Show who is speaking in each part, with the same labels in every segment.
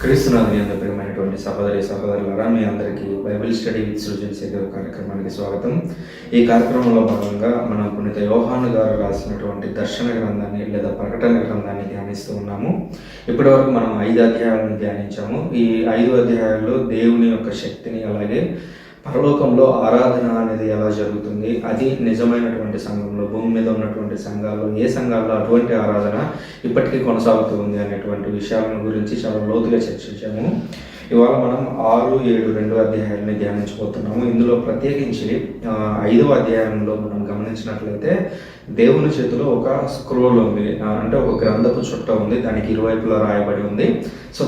Speaker 1: క్రీస్తునాథుని యందు ప్రియమైనటువంటి సహోదరి సహోదరులారా, మీ అందరికీ బైబిల్ స్టడీ విత్ సృజన్ సేవ కార్యక్రమానికి స్వాగతం. ఈ కార్యక్రమంలో భాగంగా మనం పునీత యోహాను గారు రాసినటువంటి దర్శన గ్రంథాన్ని లేదా ప్రకటన గ్రంథాన్ని ధ్యానిస్తూ ఉన్నాము. ఇప్పటి వరకు మనం 5 అధ్యాయాలను ధ్యానించాము. ఈ 5 అధ్యాయాల్లో దేవుని యొక్క శక్తిని, అలాగే పరలోకంలో ఆరాధన అనేది ఎలా జరుగుతుంది, అది నిజమైనటువంటి సంఘంలో, భూమి మీద ఉన్నటువంటి సంఘాల్లో ఏ సంఘాల్లో అటువంటి ఆరాధన ఇప్పటికీ కొనసాగుతూ ఉంది అనేటువంటి విషయాలను గురించి చాలా లోతుగా చర్చించాము. ఇవాళ మనం 6, 7 2 అధ్యాయాలని ధ్యానించబోతున్నాము. ఇందులో ప్రత్యేకించి 5వ అధ్యాయంలో మనం గమనించినట్లయితే దేవుని చేతిలో ఒక స్క్రోల్ ఉంది, అంటే ఒక గ్రంథపు చుట్ట ఉంది, దానికి ఇరువైపులా రాయబడి ఉంది. సో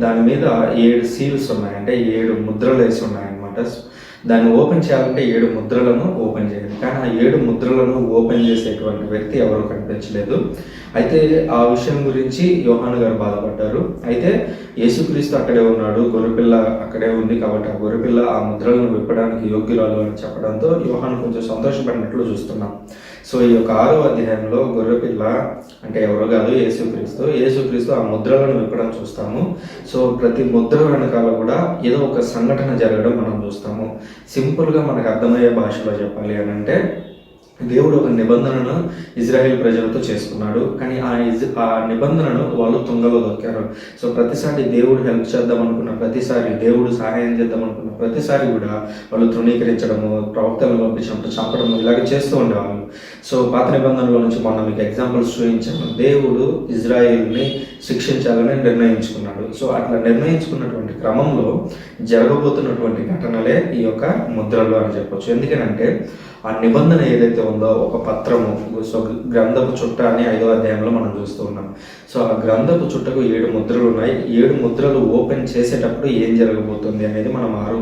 Speaker 1: దాని మీద 7 సీల్స్ ఉన్నాయి, అంటే 7 ముద్రలు వేసి ఉన్నాయన్నమాట. దాన్ని ఓపెన్ చేయాలంటే 7 ముద్రలను ఓపెన్ చేయాలి, కానీ ఆ 7 ముద్రలను ఓపెన్ చేసేటువంటి వ్యక్తి ఎవరు కనిపించలేదు. అయితే ఆ విషయం గురించి యోహాను గారు బాధపడ్డారు. అయితే యేసుక్రీస్తు అక్కడే ఉన్నాడు, గొర్రెపిల్ల అక్కడే ఉంది, కాబట్టి ఆ గొర్రెపిల్ల ఆ ముద్రలను విప్పడానికి యోగ్యురాలు అని చెప్పడంతో యోహాను కొంచెం సంతోషపడినట్లు చూస్తున్నాం. సో ఈ యొక్క 6వ అధ్యాయంలో గొర్రెపిల్ల అంటే ఎవరో కాదు, యేసుక్రీస్తు ఆ ముద్రలను విప్పడం చూస్తాము. సో ప్రతి ముద్ర వెనకాల కూడా ఏదో ఒక సంఘటన జరగడం మనం చూస్తాము. సింపుల్గా మనకు అర్థమయ్యే భాషలో చెప్పాలి అని అంటే, దేవుడు ఒక నిబంధనను ఇజ్రాయెల్ ప్రజలతో చేసుకున్నాడు, కానీ ఆ నిబంధనను వాళ్ళు తుంగలో దొక్కారు. సో ప్రతిసారి దేవుడు హెల్ప్ చేద్దాం అనుకున్న ప్రతిసారి, దేవుడు సహాయం చేద్దాం అనుకున్న ప్రతిసారి కూడా వాళ్ళు తృణీకరించడము, ప్రవక్తలను పంపించడం, చంపడము ఇలాగ చేస్తూ ఉండేవాళ్ళు. సో పాత నిబంధనలో నుంచి మనం మీకు ఎగ్జాంపుల్స్ చూపించాము. దేవుడు ఇజ్రాయెల్ని శిక్షించాలని నిర్ణయించుకున్నాడు. సో అట్లా నిర్ణయించుకున్నటువంటి క్రమంలో జరగబోతున్నటువంటి ఘటనలే ఈ యొక్క ముద్రలు అని చెప్పొచ్చు. ఎందుకనంటే ఆ నిబంధన ఏదైతే ఉందో ఒక పత్రము, సో గ్రంథపు చుట్ట అని 5వ అధ్యాయంలో మనం చూస్తూ ఉన్నాం. సో ఆ గ్రంథపు చుట్టకు 7 ముద్రలు ఉన్నాయి. 7 ముద్రలు ఓపెన్ చేసేటప్పుడు ఏం జరగబోతుంది అనేది మనం 6,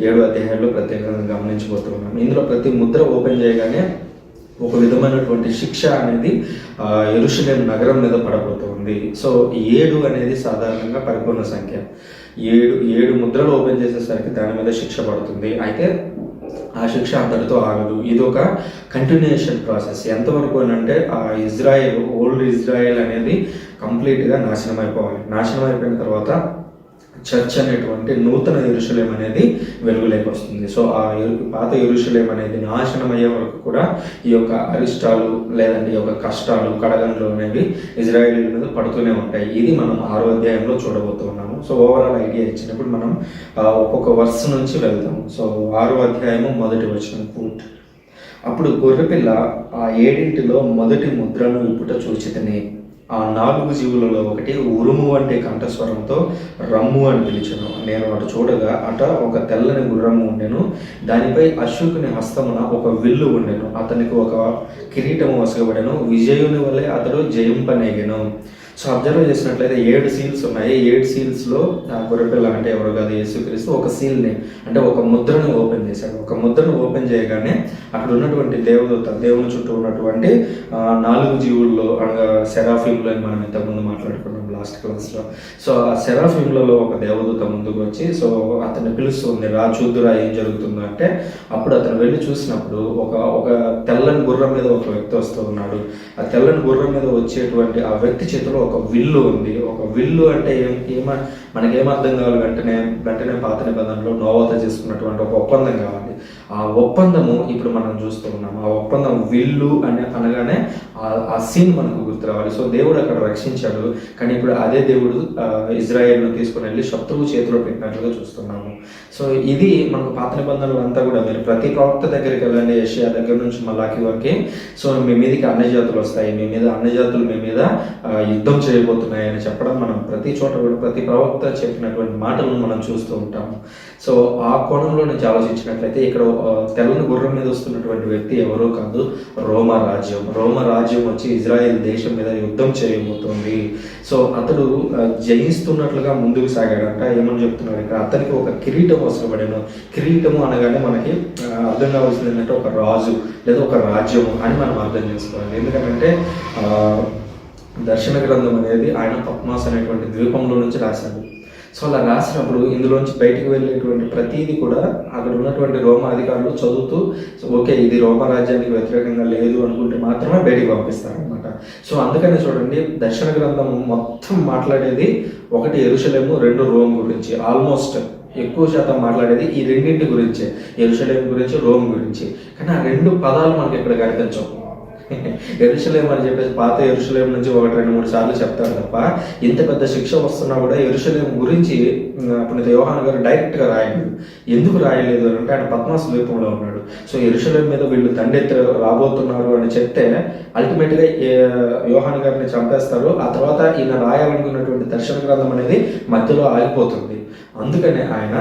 Speaker 1: 7 అధ్యాయాల్లో ప్రత్యేకంగా గమనించబోతూ ఉన్నాం. ఇందులో ప్రతి ముద్ర ఓపెన్ చేయగానే ఒక విధమైనటువంటి శిక్ష అనేది యెరూషలేము నగరం మీద పడబోతుంది. సో 7 అనేది సాధారణంగా పరిపూర్ణ సంఖ్య. 7 ముద్రలు ఓపెన్ చేసేసరికి దాని మీద శిక్ష పడుతుంది. అయితే ఆ శిక్ష అంతటితో ఆగదు, ఇది ఒక కంటిన్యూషన్ ప్రాసెస్. ఎంతవరకు అని అంటే ఆ ఓల్డ్ ఇజ్రాయెల్ అనేది కంప్లీట్గా నాశనం అయిపోవాలి. నాశనం అయిపోయిన తర్వాత చర్చ్ అనేటువంటి నూతన యెరూషలేము అనేది వెలుగులోకి వస్తుంది. సో ఆ పాత యెరూషలేము అనేది నాశనం అయ్యే వరకు కూడా ఈ యొక్క అరిష్టాలు లేదంటే ఈ యొక్క కష్టాలు, కడగండ్లు అనేవి ఇజ్రాయేలీల మీద పడుతూనే ఉంటాయి. ఇది మనం 6వ అధ్యాయంలో చూడబోతున్నాము. సో ఓవరాల్ ఐడియా ఇచ్చినప్పుడు మనం ఒక్కొక్క వర్స్ నుంచి వెళ్తాము. సో 6వ అధ్యాయము 1వ వచనం పూర్తి. అప్పుడు గొర్రెపిల్ల ఆ 7 మొదటి ముద్రను విప్పుట చూచితిని. ఆ 4 జీవులలో ఒకటి ఉరుము వంటి కంఠస్వరంతో రమ్ము అని పిలిచెను. నేను అటు చూడగా అట ఒక తెల్లని గుర్రము ఉండెను, దానిపై అశోకుని హస్తమున ఒక విల్లు ఉండెను, అతనికి ఒక కిరీటము వసగబడెను, విజయుని వలె అతడు జయింపనేగెను. సో అబ్జర్వ్ చేసినట్లయితే 7 సీల్స్ ఉన్నాయి. 7 సీల్స్లో గొర్రెపిల్ల అంటే ఎవరు కాదు, యేసుక్రీస్తు ఒక సీల్ని అంటే ఒక ముద్రను ఓపెన్ చేశాడు. ఒక ముద్రను ఓపెన్ చేయగానే అక్కడ ఉన్నటువంటి దేవుని చుట్టూ ఉన్నటువంటి 4 జీవుల్లో అనగా సెరాఫీమ్లో అని మనం ఇంతకుముందు మాట్లాడుకున్నాం లాస్ట్ క్లాస్లో. సో ఆ సెరాఫీమ్లలో ఒక దేవదూత ముందుకు వచ్చి సో అతన్ని పిలుస్తుంది, రా చూద్దురా ఏం జరుగుతుందో అంటే. అప్పుడు అతను వెళ్ళి చూసినప్పుడు ఒక తెల్లని గుర్రం మీద ఒక వ్యక్తి వస్తూ ఉన్నాడు. ఆ తెల్లని గుర్రం మీద వచ్చేటువంటి ఆ వ్యక్తి చేతిలో ఒక విల్లు ఉంది. ఒక విల్లు అంటే మనకేమర్థం కావాలి, వెంటనే పాత నిబంధనలో నోవాతో చేసుకున్నటువంటి ఒక ఒప్పందం కావాలి. ఆ ఒప్పందము ఇప్పుడు మనం చూస్తూ ఉన్నాం. ఆ ఒప్పందం విల్లు అనగానే ఆ సీన్ మనకు గుర్తు రావాలి. సో దేవుడు అక్కడ రక్షించాడు, కానీ ఇప్పుడు అదే దేవుడు ఇజ్రాయేల్ను తీసుకుని వెళ్ళి శత్రువు చేతిలో పెట్టినట్లుగా చూస్తున్నాము. సో ఇది మనకు పాత నిబంధనలు అంతా కూడా, మీరు ప్రతి ప్రవక్త దగ్గరికి వెళ్ళండి, యెషయా దగ్గర నుంచి మలాకి వరకే. సో మీ మీదకి అన్యజాతులు వస్తాయి, అన్యజాతులు మీ మీద యుద్ధం చేయబోతున్నాయి అని చెప్పడం మనం ప్రతి చోట కూడా, ప్రతి ప్రవక్త చెప్పినటువంటి మాటలను మనం చూస్తూ ఉంటాము. సో ఆ కోణంలో నుంచి ఆలోచించినట్లయితే ఇక్కడ తెల్లని గుర్రం మీద వస్తున్నటువంటి వ్యక్తి ఎవరో కాదు, రోమా రాజ్యం వచ్చి ఇజ్రాయెల్ దేశం మీద యుద్ధం చేయబోతోంది. సో అతడు జయిస్తున్నట్లుగా ముందుకు సాగాడంట. ఏమని చెప్తున్నాడు ఇక్కడ, అతనికి ఒక కిరీటం వసగబడెను. కిరీటము అనగానే మనకి అర్థం కావాల్సింది ఏంటంటే ఒక రాజు లేదా ఒక రాజ్యము అని మనం అర్థం చేసుకోవాలి. ఎందుకంటే దర్శన గ్రంథం అనేది ఆయన పద్మాస్ అనేటువంటి ద్వీపంలో నుంచి రాశాడు. సో అలా రాసినప్పుడు ఇందులోంచి బయటికి వెళ్ళేటువంటి ప్రతీది కూడా అక్కడ ఉన్నటువంటి రోమా అధికారులు చదువుతూ ఓకే ఇది రోమా రాజ్యానికి వ్యతిరేకంగా లేదు అనుకుంటే మాత్రమే బయటికి పంపిస్తారనమాట. సో అందుకనే చూడండి, దర్శన గ్రంథం మొత్తం మాట్లాడేది ఒకటి యెరూషలేము, రెండు రోమ్ గురించి. ఆల్మోస్ట్ ఎక్కువ శాతం మాట్లాడేది ఈ రెండింటి గురించే, యెరూషలేము గురించి, రోమ్ గురించి. కానీ ఆ రెండు పదాలు మనకి ఇక్కడ కనిపించవు. యెరూషలేం అని చెప్పేసి పాత యెరూషలేం నుంచి 1-2-3 సార్లు చెప్తారు తప్ప, ఇంత పెద్ద శిక్ష వస్తున్నా కూడా యెరూషలేం గురించి పునీత యోహాను గారు డైరెక్ట్గా రాయలేదు. ఎందుకు రాయలేదు అంటే ఆయన పద్మాస్ ద్వీపంలో ఉన్నాడు. సో యెరూషలేం మీద వీళ్ళు దండెత్తి రాబోతున్నారు అని చెప్తే అల్టిమేట్గా యోహాను గారిని చంపేస్తారు. ఆ తర్వాత ఈయన రాయాలనుకున్నటువంటి దర్శన గ్రంథం అనేది మధ్యలో ఆగిపోతుంది. అందుకనే ఆయన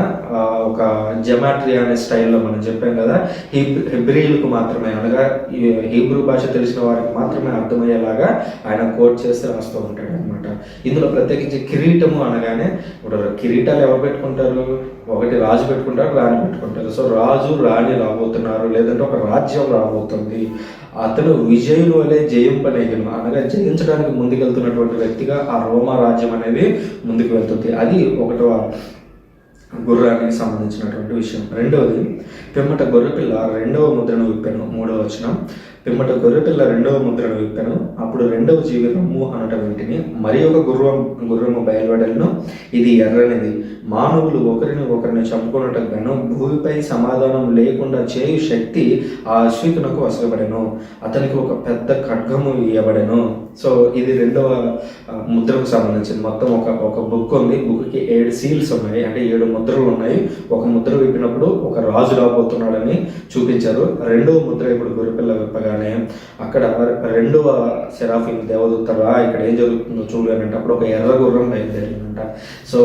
Speaker 1: ఒక జెమాట్రీ అనే స్టైల్లో మనం చెప్పాం కదా, హెబ్రీలకు మాత్రమే, అనగా హీబ్రూ భాష తెలిసిన వారికి మాత్రమే అర్థమయ్యేలాగా ఆయన కోట్ చేస్తే రాస్తూ ఉంటాడు అనమాట. ఇందులో ప్రత్యేకించి కిరీటము అనగానే, ఇప్పుడు కిరీటాలు ఎవరు పెట్టుకుంటారు? ఒకటి రాజు పెట్టుకుంటారు, రాణి పెట్టుకుంటారు. సో రాజు రాణి రాబోతున్నారు, లేదంటే ఒక రాజ్యం రాబోతుంది. అతను విజయులు వలె జయింపనేగను, అనగా జయించడానికి ముందుకెళ్తున్నటువంటి వ్యక్తిగా ఆ రోమా రాజ్యం అనేది ముందుకు వెళ్తుంది. అది ఒకటవ గుర్రానికి సంబంధించినటువంటి విషయం. రెండవది, పిమ్మట గొర్రెపిల్ల రెండవ ముద్రను విప్పెను. 3వ వచనం, పిమ్మట గొర్రెపిల్ల రెండవ ముద్రను విప్పెను, అప్పుడు రెండవ జీవి రమ్ము అనట వింటిని. మరి ఒక గుర్రము బయలువెడలను, ఇది ఎర్రనిది, మానవులు ఒకరిని చంపుకున్నట్టు గాను భూమిపై సమాధానం లేకుండా చేయు శక్తి ఆ అశ్వికునకు వసగబడెను, అతనికి ఒక పెద్ద ఖడ్గము ఇవ్వబడెను. సో ఇది రెండవ ముద్రకు సంబంధించింది. మొత్తం ఒక బుక్ ఉంది. బుక్కి 7 సీల్స్ ఉన్నాయి, అంటే 7 ముద్రలు ఉన్నాయి. ఒక ముద్ర విప్పినప్పుడు ఒక రాజు రాబోతున్నాడని చూపించారు. రెండవ ముద్ర ఇప్పుడు గొర్రెపిల్ల విప్పగానే అక్కడ రెండవ సెరాఫిం దేవదూత ఇక్కడ ఏం జరుగుతుందో చూడు అని అంటే అప్పుడు ఒక ఎర్ర గుర్రం బయలుదేరిందంట. సో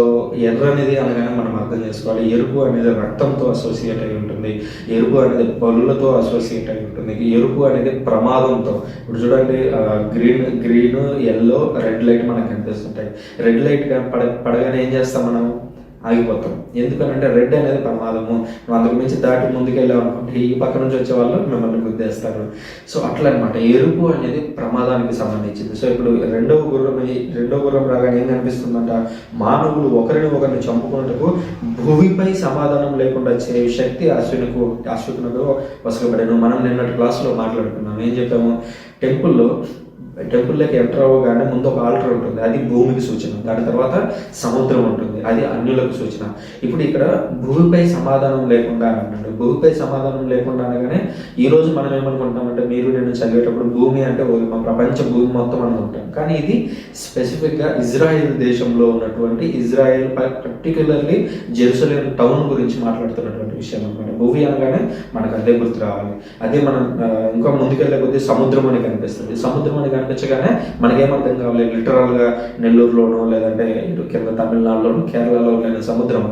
Speaker 1: ఎర్ర అనేది అనగానే మనం అర్థం చేసుకోవాలి, ఎరుపు అనేది రక్తంతో అసోసియేట్ అయి ఉంటుంది, ఎరుపు అనేది బలులతో అసోసియేట్ అయి ఉంటుంది, ఎరుపు అనేది ప్రమాదంతో. ఇప్పుడు చూడండి, గ్రీన్ ఎల్లో రెడ్ లైట్ మనకు కనిపిస్తుంటాయి. రెడ్ లైట్ పడగానే ఏం చేస్తాం మనం? ఆగిపోతాం. ఎందుకనంటే రెడ్ అనేది ప్రమాదము, నువ్వు అంతకు మించి దాటి ముందుకెళ్ళావు అనుకుంటే ఈ పక్క నుంచి వచ్చే వాళ్ళు మిమ్మల్ని గుద్దేస్తారు. సో అట్లా అనమాట, ఎరుపు అనేది ప్రమాదానికి సంబంధించింది. సో ఇప్పుడు రెండవ గుర్రం రాగానే ఏం కనిపిస్తుందంట? మానవులు ఒకరిని చంపుకున్నట్టుకు భూమిపై సమాధానం లేకుండా చేయు శక్తి అశ్వికునకు వసగబడెను. మనం నిన్నటి క్లాసులో మాట్లాడుకున్నాం. ఏం చెప్పాము? టెంపుల్లోకి ఎంటర్ అవ్వగానే ముందు ఒక ఆల్టర్ ఉంటుంది, అది భూమికి సూచన. దాని తర్వాత సముద్రం ఉంటుంది, అది అన్యులకు సూచన. ఇప్పుడు ఇక్కడ భూమిపై సమాధానం లేకుండా అన్నాడు. భూమిపై సమాధానం లేకుండా అనగానే ఈరోజు మనం ఏమనుకుంటామంటే, మీరు నేను చదివేటప్పుడు భూమి అంటే ప్రపంచ భూమి మొత్తం అనుకుంటాం. కానీ ఇది స్పెసిఫిక్గా ఇజ్రాయెల్ దేశంలో ఉన్నటువంటి ఇజ్రాయెల్, పర్టికులర్లీ జెరూసలేం టౌన్ గురించి మాట్లాడుతున్నటువంటి విషయం అనమాట. భూమి అనగానే మనకు అదే గుర్తు రావాలి. అదే మనం ఇంకా ముందుకెళ్ళే కొద్దీ సముద్రం అని కనిపిస్తుంది. సముద్రం అని కనిపించగానే మనకేమర్థం కావాలి? లిటరల్గా నెల్లూరులోనో లేదంటే ఇటు కింద తమిళనాడులోనో కేరళలో లేని సముద్రం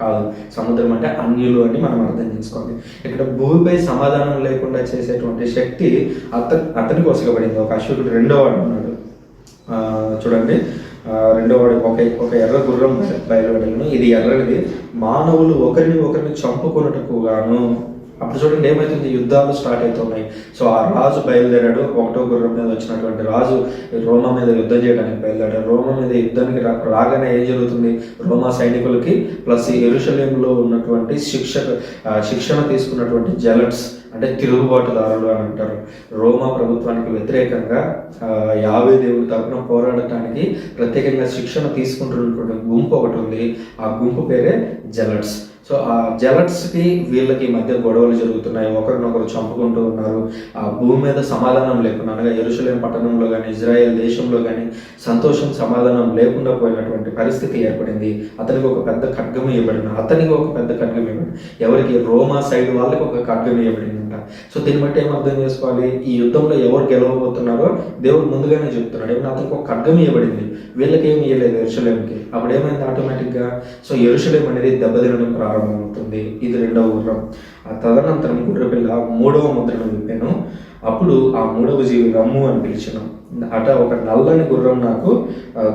Speaker 1: కాదు. సముద్రం అంటే అన్యులు అని మనం అర్థం చేసుకోవాలి. ఇక్కడ భూమిపై సమాధానం లేకుండా చేసేటువంటి శక్తి అతనికి వసగబడింది. ఒక అశ్వకుడు రెండో వాడు ఉన్నాడు. చూడండి, రెండో వాడు ఒక ఎర్ర గుర్రం బయలువెడలను, ఇది ఎర్రనిది, మానవులు ఒకరిని చంపుకున్నట్టుకు గాను. అప్పుడు చూడండి ఏమవుతుంది, యుద్ధాలు స్టార్ట్ అవుతున్నాయి. సో ఆ రాజు బయలుదేరాడు, ఒకటో గుర్రం మీద వచ్చినటువంటి రాజు రోమా మీద యుద్ధం చేయడానికి బయలుదేరాడు. రోమా మీద యుద్ధానికి రాగానే ఏం జరుగుతుంది? రోమా సైనికులకి ప్లస్ యెరూషలేంలో ఉన్నటువంటి శిక్షణ తీసుకున్నటువంటి జెలట్స్ అంటే తిరుగుబాటుదారులు అని అంటారు. రోమా ప్రభుత్వానికి వ్యతిరేకంగా యావే దేవుడి తరపున పోరాడటానికి ప్రత్యేకంగా శిక్షణ తీసుకుంటున్నటువంటి గుంపు ఒకటి ఉంది. ఆ గుంపు పేరే జెలట్స్. సో ఆ జెలట్స్కి వీళ్ళకి మధ్య గొడవలు జరుగుతున్నాయి, ఒకరినొకరు చంపుకుంటూ ఉన్నారు. ఆ భూమి మీద సమాధానం లేకుండా, అనగా యెరూషలేం పట్టణంలో కానీ ఇజ్రాయెల్ దేశంలో కానీ సంతోషం సమాధానం లేకుండా పోయినటువంటి పరిస్థితి ఏర్పడింది. అతనికి ఒక పెద్ద ఖడ్గం ఇవ్వబడింది. ఎవరికి? రోమా సైడ్ వాళ్ళకి ఒక ఖడ్గం ఇవ్వబడిందంట. సో దీన్ని బట్టి ఏం అర్థం చేసుకోవాలి? ఈ యుద్ధంలో ఎవరు గెలవబోతున్నారో దేవుడు ముందుగానే చెప్తున్నాడు. ఏమన్నా అతనికి ఒక ఖడ్గం ఇవ్వబడింది, వీళ్ళకి ఏమి ఇవ్వలేదు యెరూషలేంకి. అప్పుడు ఏమైంది? ఆటోమేటిక్గా సో యెరూషలేం అనేది దెబ్బతినడం ప్రారంభమవుతుంది. ఇది రెండవ గుర్రం. ఆ తదనంతరం గొర్రెపిల్ల 3వ ముద్రను విప్పెను, అప్పుడు ఆ 3వ జీవి రమ్ము అని పిలిచెను. అట ఒక నల్లని గుర్రం నాకు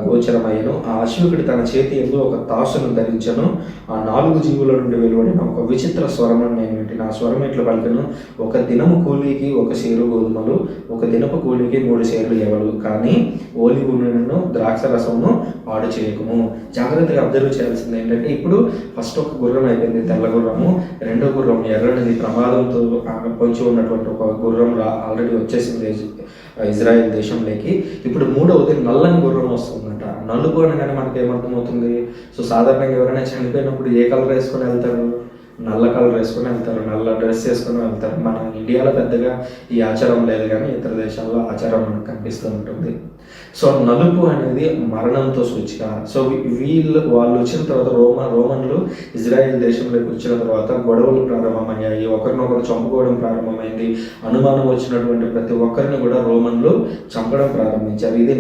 Speaker 1: గోచరమయ్యను. ఆ అశ్వకుడు తన చేతి ఎందు ఒక తాసును ధరించను. ఆ 4 జీవుల నుండి వెలువడిన ఒక విచిత్ర స్వరమును నేను వింటిన. ఆ స్వరం ఇట్లా పలికెను, ఒక దినము కూలీకి 1 సేరు గోధుమలు, 1 దినపు కూలీకి 3 సేర్లు ఎవలు, కానీ ఓలివ నూనెను ద్రాక్ష రసమును పాడు చేయకము. జాగ్రత్తగా అబ్జర్వ్ చేయాల్సింది ఏంటంటే, ఇప్పుడు ఫస్ట్ ఒక గుర్రం అయిపోయింది, తెల్ల గుర్రము. రెండో గుర్రం ఎర్రనిది, ప్రమాదంతో పొంచి ఉన్నటువంటి ఒక గుర్రం ఆల్రెడీ వచ్చేసింది ఇజ్రాయెల్ దేశంలోకి. ఇప్పుడు మూడవది నల్లని గుర్రం వస్తుందంట. నలుపు అనగానే మనకి ఏమర్థమవుతుంది? సో సాధారణంగా ఎవరైనా చనిపోయినప్పుడు ఏ కలర్ వేసుకొని వెళ్తారు? నల్ల కలర్ వేసుకొని వెళ్తారు, నల్ల డ్రెస్ వేసుకొని వెళ్తారు. మన ఇండియాలో పెద్దగా ఈ ఆచారం లేదు, కానీ ఇతర దేశాల్లో ఆచారం మనకు కనిపిస్తూ ఉంటుంది. సో నలుపు అనేది మరణంతో సూచిక. సో వాళ్ళు వచ్చిన తర్వాత రోమన్లు ఇజ్రాయెల్ దేశంలోకి వచ్చిన తర్వాత గొడవలు ప్రారంభమయ్యాయి, ఒకరినొకరు చంపుకోవడం ప్రారంభమైంది. అనుమానం వచ్చినటువంటి ప్రతి ఒక్కరిని కూడా రోమన్లు చంపడం ప్రారంభించారు. ఇది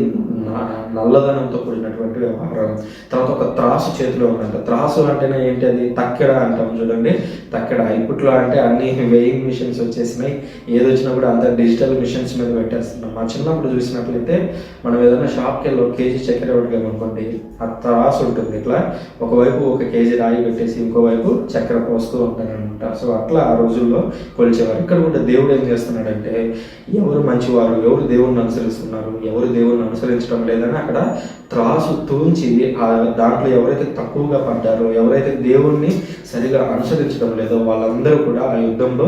Speaker 1: నల్లదనంతో కూడినటువంటి వ్యవహారం. తర్వాత ఒక త్రాసు చేతిలో ఉందంట. త్రాసు అంటేనే ఏంటి? అది తక్కెడ అంటాం చూడండి, తక్కెడ. ఇప్పట్లో అంటే అన్ని వెయింగ్ మిషన్స్ వచ్చేసినాయి, ఏది వచ్చినా కూడా అంత డిజిటల్ మిషన్స్ మీద పెట్టేస్తున్నాం. మా చిన్నప్పుడు చూసినట్లయితే మనం ఏదైనా షాప్కి వెళ్ళి 1 కేజీ చక్కెర ఉడకామనుకోండి, ఆ త్రాసు ఉంటుంది. ఇట్లా ఒకవైపు 1 కేజీ రాయి పెట్టేసి ఇంకోవైపు చక్కెర పోస్తూ ఉంటారనమాట. సో అట్లా ఆ రోజుల్లో కొలిచేవారు. ఇక్కడ కూడా దేవుడు ఏం చేస్తున్నాడంటే, ఎవరు మంచివారు, ఎవరు దేవుణ్ణి అనుసరిస్తున్నారు, ఎవరు దేవుణ్ణి అనుసరించడం లేదని అక్కడ త్రాసు తూంచి దాంట్లో ఎవరైతే తక్కువగా పడ్డారో, ఎవరైతే దేవుణ్ణి సరిగా అనుసరించడం లేదో వాళ్ళందరూ కూడా ఆ యుద్ధంలో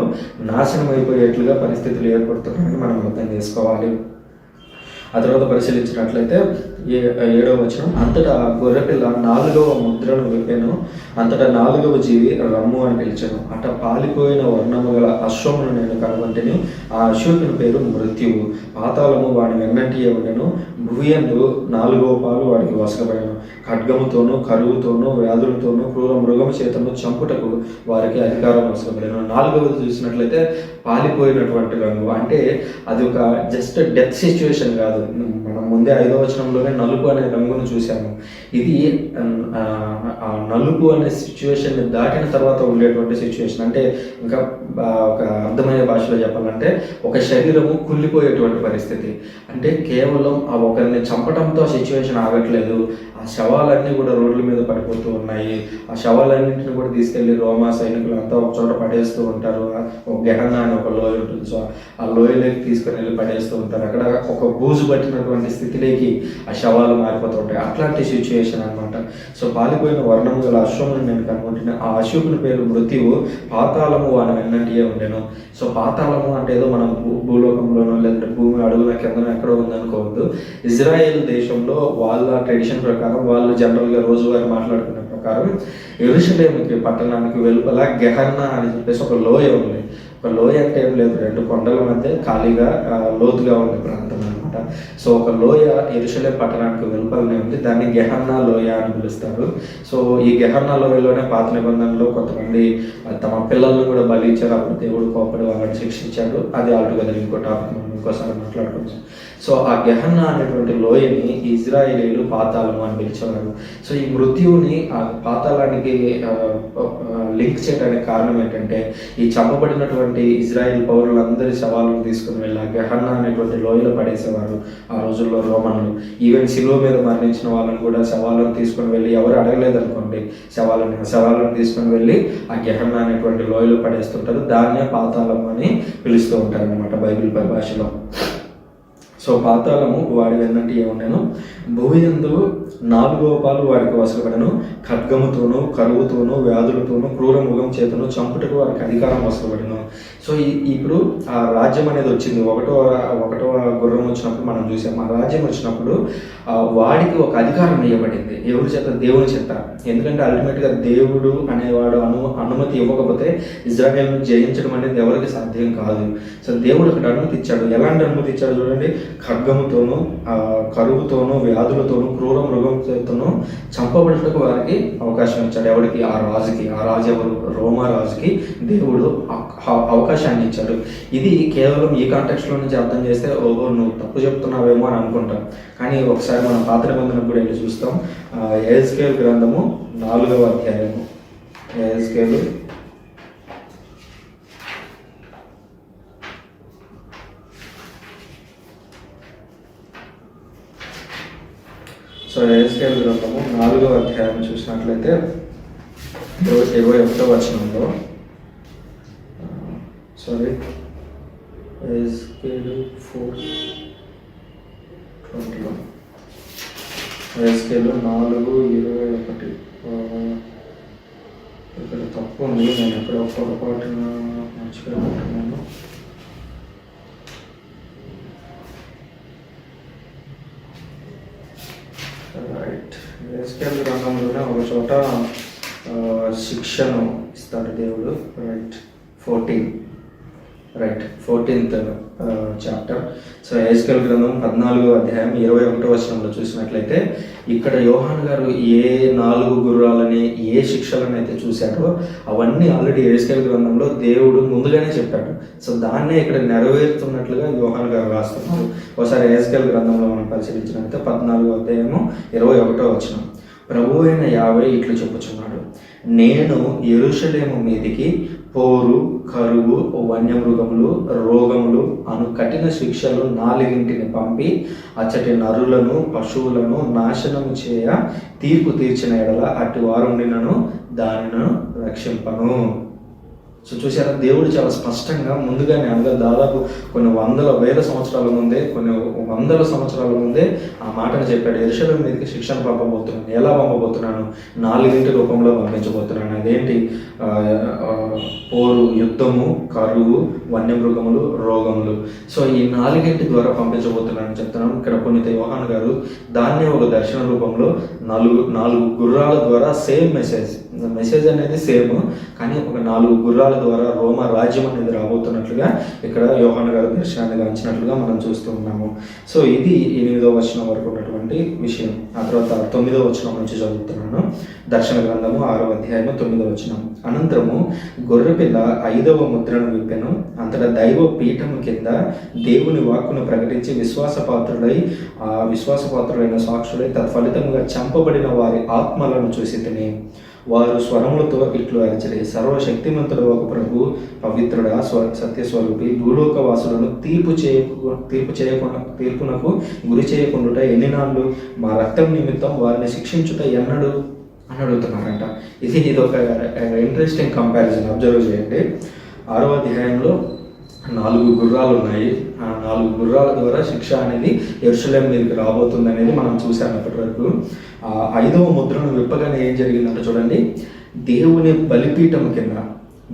Speaker 1: నాశనం అయిపోయేట్లుగా పరిస్థితులు ఏర్పడుతున్నాయని మనం అర్థం చేసుకోవాలి. ఆ తర్వాత పరిశీలించినట్లయితే 7వ వచనం, అంతటా గొర్రెపిల్ల 4వ ముద్రను విప్పెను, అంతటా 4వ జీవి రమ్ము అని పిలిచాను. అట పాలిపోయిన వర్ణము గల అశ్వమును నేను కనుగొంటిని. ఆ అశ్వకుని పేరు మృత్యువు. పాతాళము వాని వెన్నంటియే ఉండెను. భువియందు 4వ పాలు వాడికి వసకబడెను. ఖడ్గముతోనూ కరువుతోనూ వ్యాధులతోనూ క్రూర మృగము చేతను చంపుటకు వారికి అధికారం వసకబడెను. 4వది చూసినట్లయితే పాలిపోయినటువంటి రంగు, అంటే అది ఒక జస్ట్ డెత్ సిచ్యువేషన్ కాదు. మనం ముందే 5వ వచనంలోనే నలుపు అనే రంగును చూసాము. ఇది ఆ నలుపు అనే సిచ్యువేషన్ దాటిన తర్వాత ఉండేటువంటి సిచ్యువేషన్. అంటే ఇంకా ఒక అర్థమయ్యే భాషలో చెప్పాలంటే ఒక శరీరము కుళ్ళిపోయేటువంటి పరిస్థితి. అంటే కేవలం ఆ ఒకరిని చంపడంతో ఆ సిచ్యువేషన్ ఆగట్లేదు, ఆ శవాలన్నీ కూడా రోడ్ల మీద పడిపోతూ ఉన్నాయి. ఆ శవాలన్నింటిని కూడా తీసుకెళ్లి రోమా సైనికులు అంతా ఒక చోట పడేస్తూ ఉంటారు. ఒక గెహన్నా అని ఒక లోయ ఉంటుంది. సో ఆ లోయలోకి తీసుకుని వెళ్ళి పడేస్తూ ఉంటారు. అక్కడ ఒక బూజు పట్టినటువంటి స్థితిలోకి ఆ శవాలు మారిపోతూ ఉంటాయి. అట్లాంటి సిచ్యువేషన్ అనమాట. సో పాలిపోయిన వర్ణము గల అశ్వమును నేను కనుగొంటున్నా. ఆ అశ్వకుని పేరు మృత్యువు. పాతాళము వాని వెన్నంటియే ఉండెను. సో పాతాళము అంటే ఏదో మనం భూలోకంలోనో లేదంటే భూమి అడుగున కింద ఎక్కడో ఉందనుకోవద్దు. ఇజ్రాయెల్ దేశంలో వాళ్ళ ట్రెడిషన్ ప్రకారం, వాళ్ళు జనరల్గా రోజువారీ మాట్లాడుకునే ప్రకారం యెరూషలేముకి పట్టణానికి వెలుపల గెహన్నా అని చెప్పేసి ఒక లోయ ఉంది. ఒక లోయ అంటే ఏం లేదు, 2 కొండల మధ్య ఖాళీగా లోతుగా ఉండే ప్రాంతం అనమాట. సో ఒక లోయ యెరూషలేం పట్టణానికి వెలుపలనే ఉంది. దాన్ని గెహన్నా లోయ అని పిలుస్తారు. సో ఈ గెహన్నా లోయలోనే పాత నిబంధనలో కొంతమంది తమ పిల్లలను కూడా బలి ఇచ్చారు. అప్పుడు దేవుడు కోపడి వాళ్ళని శిక్షించాడు. అది ఆల్టుగెదర్ ఇంకో టాపిక్, మనం ఇంకోసారి మాట్లాడుకుంటాం. సో ఆ గెహన్నా అనేటువంటి లోయని ఇజ్రాయేలీలు పాతాళము అని పిలిచేవారు. సో ఈ మృత్యువుని ఆ పాతాళానికి లింక్ చేయడానికి కారణం ఏంటంటే, ఈ చంపబడినటువంటి ఇజ్రాయెల్ పౌరులందరి శవాలను తీసుకుని వెళ్ళి ఆ గెహన్నా అనేటువంటి లోయలో పడేసేవారు ఆ రోజుల్లో రోమన్లు. ఈవెన్ శిలువ మీద మరణించిన వాళ్ళని కూడా శవాలను తీసుకుని వెళ్ళి, ఎవరు అడగలేదనుకోండి శవాలను తీసుకుని వెళ్ళి ఆ గెహన్నా అనేటువంటి లోయలో పడేస్తుంటారు. దాన్నే పాతాళం అని పిలుస్తూ ఉంటారు అనమాట బైబిల్ పరిభాషలో. సో పాతాళము వాడి వెన్నంటి ఏముండెను. భూమియందు 4వ పాలు వాడికి వసకబడెను. ఖడ్గముతోనూ కరువుతోనూ వ్యాధులతోనూ క్రూర మృగం చేతను చంపుటకు వారికి అధికారం వసకబడెను. సో ఇప్పుడు ఆ రాజ్యం అనేది వచ్చింది. ఒకటవ గుర్రం వచ్చినప్పుడు మనం చూసాం. ఆ రాజ్యం వచ్చినప్పుడు వాడికి ఒక అధికారం ఇవ్వబడింది. ఎవరి చేత? దేవుని చేత. ఎందుకంటే అల్టిమేట్గా దేవుడు అనేవాడు అనుమతి ఇవ్వకపోతే ఇజ్రాయెల్ను జయించడం అనేది ఎవరికి సాధ్యం కాదు. సో దేవుడు అక్కడ అనుమతి ఇచ్చాడు. ఎలాంటి అనుమతి ఇచ్చాడు చూడండి. ఖడ్గముతోనూ కరువుతోనూ వ్యాధులతోనూ క్రూర మృగం చేతను చంపబడుటకు వారికి అవకాశం ఇచ్చాడు. ఎవరికి? ఆ రాజుకి. ఆ రాజు ఎవరు? రోమా రాజుకి దేవుడు అవకాశాన్ని ఇచ్చాడు. ఇది కేవలం ఈ కాంటెక్స్ట్లో నుంచి అర్థం చేస్తే ఓహో నువ్వు తప్పు చెప్తున్నావేమో అని అనుకుంటాం. కానీ ఒకసారి మనం పాత నిబంధనకు కూడా వెళ్ళి చూస్తాం. యెహెజ్కేలు గ్రంథము 4వ అధ్యాయము. యెహెజ్కేలు యెహెజ్కేలు గ్రంథము 4వ అధ్యాయం చూసినట్లయితే 21వ వచనంలో యెహెజ్కేలు 4:21, యెహెజ్కేలు 4:21. ఇక్కడ తప్పు ఉంది, నేను ఎక్కడ పొరపాటున మర్చిపోయినట్టున్నాను. శిక్షను ఇస్తాడు దేవుడు. Right, 14th chapter. సో యెహెజ్కేలు గ్రంథం 14వ అధ్యాయం 21వ వచనంలో చూసినట్లయితే ఇక్కడ యోహాను గారు ఏ 4 గుర్రాలని, ఏ శిక్షలను అయితే చూశాడో అవన్నీ ఆల్రెడీ యెహెజ్కేలు గ్రంథంలో దేవుడు ముందుగానే చెప్పాడు. సో దాన్నే ఇక్కడ నెరవేరుతున్నట్లుగా యోహాను గారు రాస్తున్నారు. ఒకసారి యెహెజ్కేలు గ్రంథంలో మనం పరిశీలించినట్లయితే 14వ అధ్యాయము 21వ వచనం. ప్రభువు అయిన యావే ఇట్లు చెప్పుచున్నాడు, నేను యెరూషలేము మీదికి పోరు, కరువు, వన్యమృగములు, రోగములు అను కఠిన శిక్షలు 4 పంపి అచ్చటి నరులను, పశువులను నాశనము చేయ తీర్పు తీర్చిన ఎడల అటు వారుండినను దానిని రక్షింపను. సో చూసారా, దేవుడు చాలా స్పష్టంగా ముందుగానే, అనగా దాదాపు కొన్ని వేల సంవత్సరాల ముందే, కొన్ని వందల సంవత్సరాల ముందే ఆ మాటను చెప్పాడు. యెరూషలేము మీదకి శిక్షణ పంపబోతున్నాను. ఎలా పంపబోతున్నాను? 4 రూపంలో పంపించబోతున్నాను. అదేంటి? పోరు, యుద్ధము, కరువు, వన్యమృగములు, రోగములు. సో ఈ 4 ద్వారా పంపించబోతున్నానని చెప్తున్నాను. ఇక్కడ పునీత యోహాను గారు దాన్నే ఒక దర్శన రూపంలో 4 గుర్రాల ద్వారా సేమ్ మెసేజ్ అనేది సేమ్, కానీ ఒక 4 గుర్రాల ద్వారా రోమ రాజ్యం అనేది రాబోతున్నట్లుగా ఇక్కడ యోహాను గారు దర్శనాన్ని గాంచినట్లుగా మనం చూస్తూ ఉన్నాము. సో ఇది 8వ వచనం వరకు ఉన్నటువంటి విషయం. ఆ తర్వాత 9వ వచనం నుంచి చదువుతున్నాను. దర్శన గ్రంథము 6వ అధ్యాయము 9వ వచనం. అనంతరము గొర్రెపిల్ల 5వ ముద్రను విప్పెను. అంతటా దైవ పీఠము కింద దేవుని వాక్కును ప్రకటించి విశ్వాసపాత్రులైన సాక్షులై తత్ఫలితముగా చంపబడిన వారి ఆత్మలను చూసి తిని వారు స్వరములతో ఇట్లు అరచరి, సర్వశక్తిమంతుడు ఒక ప్రభు, పవిత్రుడా, సత్యస్వరూపి, భూలోకవాసులను తీర్పునకు గురి చేయకుండా ఎన్ని నాళ్ళు మా రక్తం నిమిత్తం వారిని శిక్షించుట ఎన్నడు అని అడుగుతున్నారంట. ఇది ఒక ఇంట్రెస్టింగ్ కంపారిజన్. అబ్జర్వ్ చేయండి. 6వ అధ్యాయంలో 4 గుర్రాలు ఉన్నాయి. ఆ 4 గుర్రాల ద్వారా శిక్ష అనేది యెరూషలేము మీదకి రాబోతుంది అనేది మనం చూసాము అప్పటి వరకు. 5వ ముద్రను విప్పగానే ఏం జరిగిందంటే చూడండి, దేవుని బలిపీఠం కింద,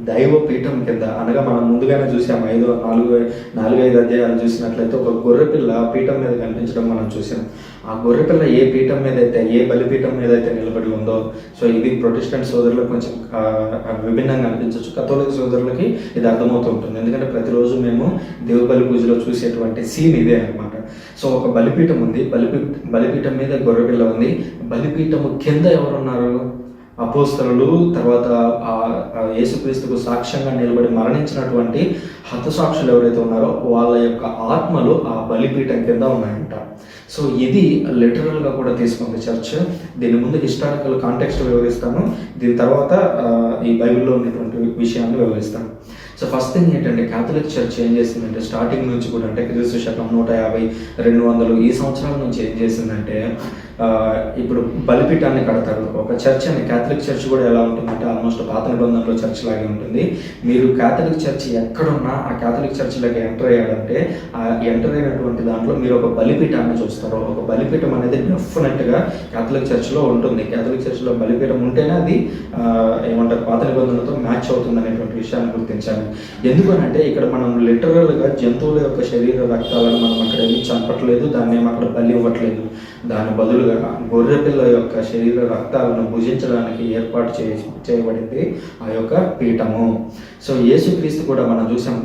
Speaker 1: దైవ పీఠం కింద, అనగా మనం ముందుగానే చూసాము 4-5 అధ్యాయాలు చూసినట్లయితే ఒక గొర్రెపిల్ల పీఠం మీద కనిపించడం మనం చూసాం. ఆ గొర్రెపిల్ల ఏ పీఠం మీద అయితే, ఏ బలిపీఠం మీద అయితే నిలబడి ఉందో, సో ఇది ప్రొటెస్టెంట్ సోదరులకు కొంచెం విభిన్నంగా అనిపించవచ్చు, కథోలిక సోదరులకి ఇది అర్థమవుతూ ఉంటుంది. ఎందుకంటే ప్రతిరోజు మేము దేవ బలి పూజలో చూసేటువంటి సీన్ ఇదే అనమాట. సో ఒక బలిపీఠం ఉంది, బలిపీఠం మీద గొర్రెపిల్ల ఉంది. బలిపీఠము కింద ఎవరున్నారు? అపోస్తలులు, తర్వాత యేసుక్రీస్తుకు సాక్ష్యంగా నిలబడి మరణించినటువంటి హతసాక్షులు ఎవరైతే ఉన్నారో వాళ్ళ యొక్క ఆత్మలు ఆ బలిపీఠం కింద ఉన్నాయంట. సో ఇది లిటరల్గా కూడా తీసుకుంది చర్చ్. దీని ముందు హిస్టారికల్ కాంటెక్స్ట్ వివరిస్తాను, దీని తర్వాత ఈ బైబిల్లో ఉన్నటువంటి విషయాన్ని వివరిస్తాను. సో ఫస్ట్ థింగ్ ఏంటంటే, క్యాథలిక్ చర్చ్ ఏం చేసిందంటే స్టార్టింగ్ నుంచి కూడా, అంటే క్రీస్తు శకం 150, 200 ఈ సంవత్సరాల నుంచి ఏం చేసిందంటే, ఇప్పుడు బలిపీఠాన్ని కడతారు. ఒక చర్చ్ అని, క్యాథలిక్ చర్చ్ కూడా ఎలా ఉంటుందంటే ఆల్మోస్ట్ పాత నిబంధనలో చర్చ్ లాగే ఉంటుంది. మీరు క్యాథలిక్ చర్చ్ ఎక్కడున్నా ఆ క్యాథలిక్ చర్చ్లోకి ఎంటర్ అయ్యాడంటే ఆ ఎంటర్ అయినటువంటి దాంట్లో మీరు ఒక బలిపీఠాన్ని చూస్తారు. ఒక బలిపీఠం అనేది డెఫినెట్గా క్యాథలిక్ చర్చ్లో ఉంటుంది. క్యాథలిక్ చర్చ్లో బలిపీఠం ఉంటేనే అది ఏమంటారు, పాత నిబంధనలతో మ్యాచ్ అవుతుంది అనేటువంటి విషయాన్ని గుర్తించాలి. ఎందుకనంటే ఇక్కడ మనం లిటరల్గా జంతువుల యొక్క శరీర రక్తాలను మనం అక్కడ ఏమి చంపట్లేదు, దాన్ని ఏమి అక్కడ బలి ఇవ్వట్లేదు. దాని బదులుగా గొర్రెపిల్ల యొక్క శరీర రక్తాలను భుజించడానికి ఏర్పాటు చేయబడింది ఆ యొక్క పీఠము. సో యేసుక్రీస్తు కూడా మనం చూసాం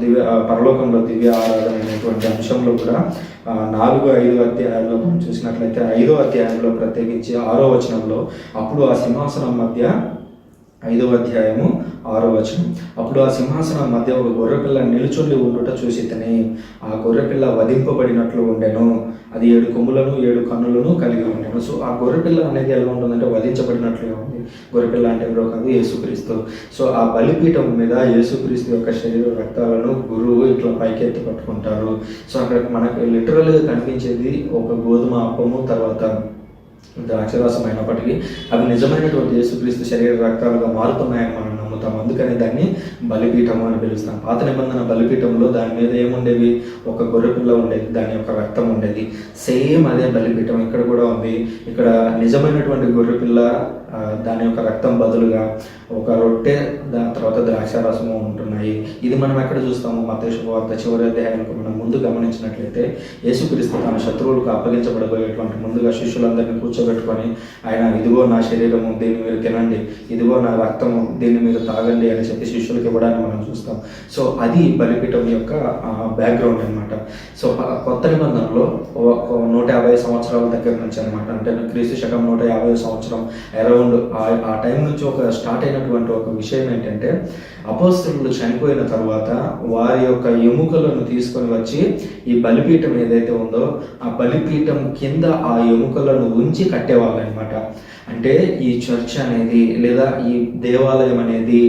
Speaker 1: పరలోకంలో దివ్య ఆరాధన అనేటువంటి అంశంలో కూడా 4-5 అధ్యాయాల్లో మనం చూసినట్లయితే 5వ అధ్యాయంలో ప్రత్యేకించి 6వ వచనంలో, అప్పుడు ఆ సింహాసనం మధ్య, 5వ అధ్యాయము 6వ వచనం, అప్పుడు ఆ సింహాసనం మధ్య ఒక గొర్రెపిల్ల నిలుచుండి ఉండుట చూసి తిని, ఆ గొర్రెపిల్ల వధింపబడినట్లు ఉండెను. అది 7 కొమ్ములను 7 కన్నులను కలిగి ఉండెను. సో ఆ గొర్రెపిల్ల అనేది ఎలా ఉంటుందంటే వధించబడినట్లుగా ఉంది. గొర్రెపిల్ల అంటే ఎవరో కాదు, యేసుక్రీస్తు. సో ఆ బలిపీఠం మీద యేసుక్రీస్తు యొక్క శరీర రక్తాలను గురువు ఇట్లా పైకెత్తి పట్టుకుంటారు. సో అక్కడ మనకు లిటరల్గా కనిపించేది ఒక గోధుమ అప్పము, తర్వాత ద్రాక్షరసం అయినప్పటికీ అవి నిజమైనటువంటి యేసుక్రీస్తు శరీర రక్తాలుగా మారుతున్నాయని మనం నమ్ముతాం. నమ్ముతాం. అందుకని దాన్ని బలిపీఠము అని పిలుస్తాం. పాత నిబంధన బలిపీఠంలో దాని మీద ఏముండేవి? ఒక గొర్రెపిల్ల ఉండేది, దాని యొక్క రక్తం ఉండేది. సేమ్ అదే బలిపీఠం ఇక్కడ కూడా ఉంది. ఇక్కడ నిజమైనటువంటి గొర్రెపిల్ల, దాని యొక్క రక్తం బదులుగా ఒక రొట్టె, దాని తర్వాత ద్రాక్షారసము ఉంటున్నాయి. ఇది మనం ఎక్కడ చూస్తాము? మత్తయి శుభవార్త చివరి అధ్యాయానికి మనం ముందు గమనించినట్లయితే యేసుక్రీస్తు తన శత్రువులకు అప్పగించబడబోయేటువంటి ముందుగా శిష్యులందరినీ కూర్చోబెట్టుకొని ఆయన, ఇదిగో నా శరీరము, దీన్ని మీరు తినండి, ఇదిగో నా రక్తము, దీన్ని మీరు తాగండి అని చెప్పి శిష్యులకు ఇవ్వడాన్ని మనం చూస్తాం. సో అది బలిపీఠం యొక్క బ్యాక్గ్రౌండ్ అనమాట. సో కొత్త నిబంధనలో 150 సంవత్సరాల దగ్గర నుంచి అనమాట, అంటే క్రీస్తు శకం 150 సంవత్సరం అరౌండ్ ఆ టైం నుంచి ఒక స్టార్ట్ అయినటువంటి ఒక విషయం ఏంటంటే, అపోస్తలులు చనిపోయిన తర్వాత వారి యొక్క ఎముకలను తీసుకొని వచ్చి ఈ బలిపీఠం ఏదైతే ఉందో ఆ బలిపీఠం కింద ఆ ఎముకలను ఉంచి కట్టేవాళ్ళు అనమాట. అంటే ఈ చర్చ్ అనేది లేదా ఈ దేవాలయం అనేది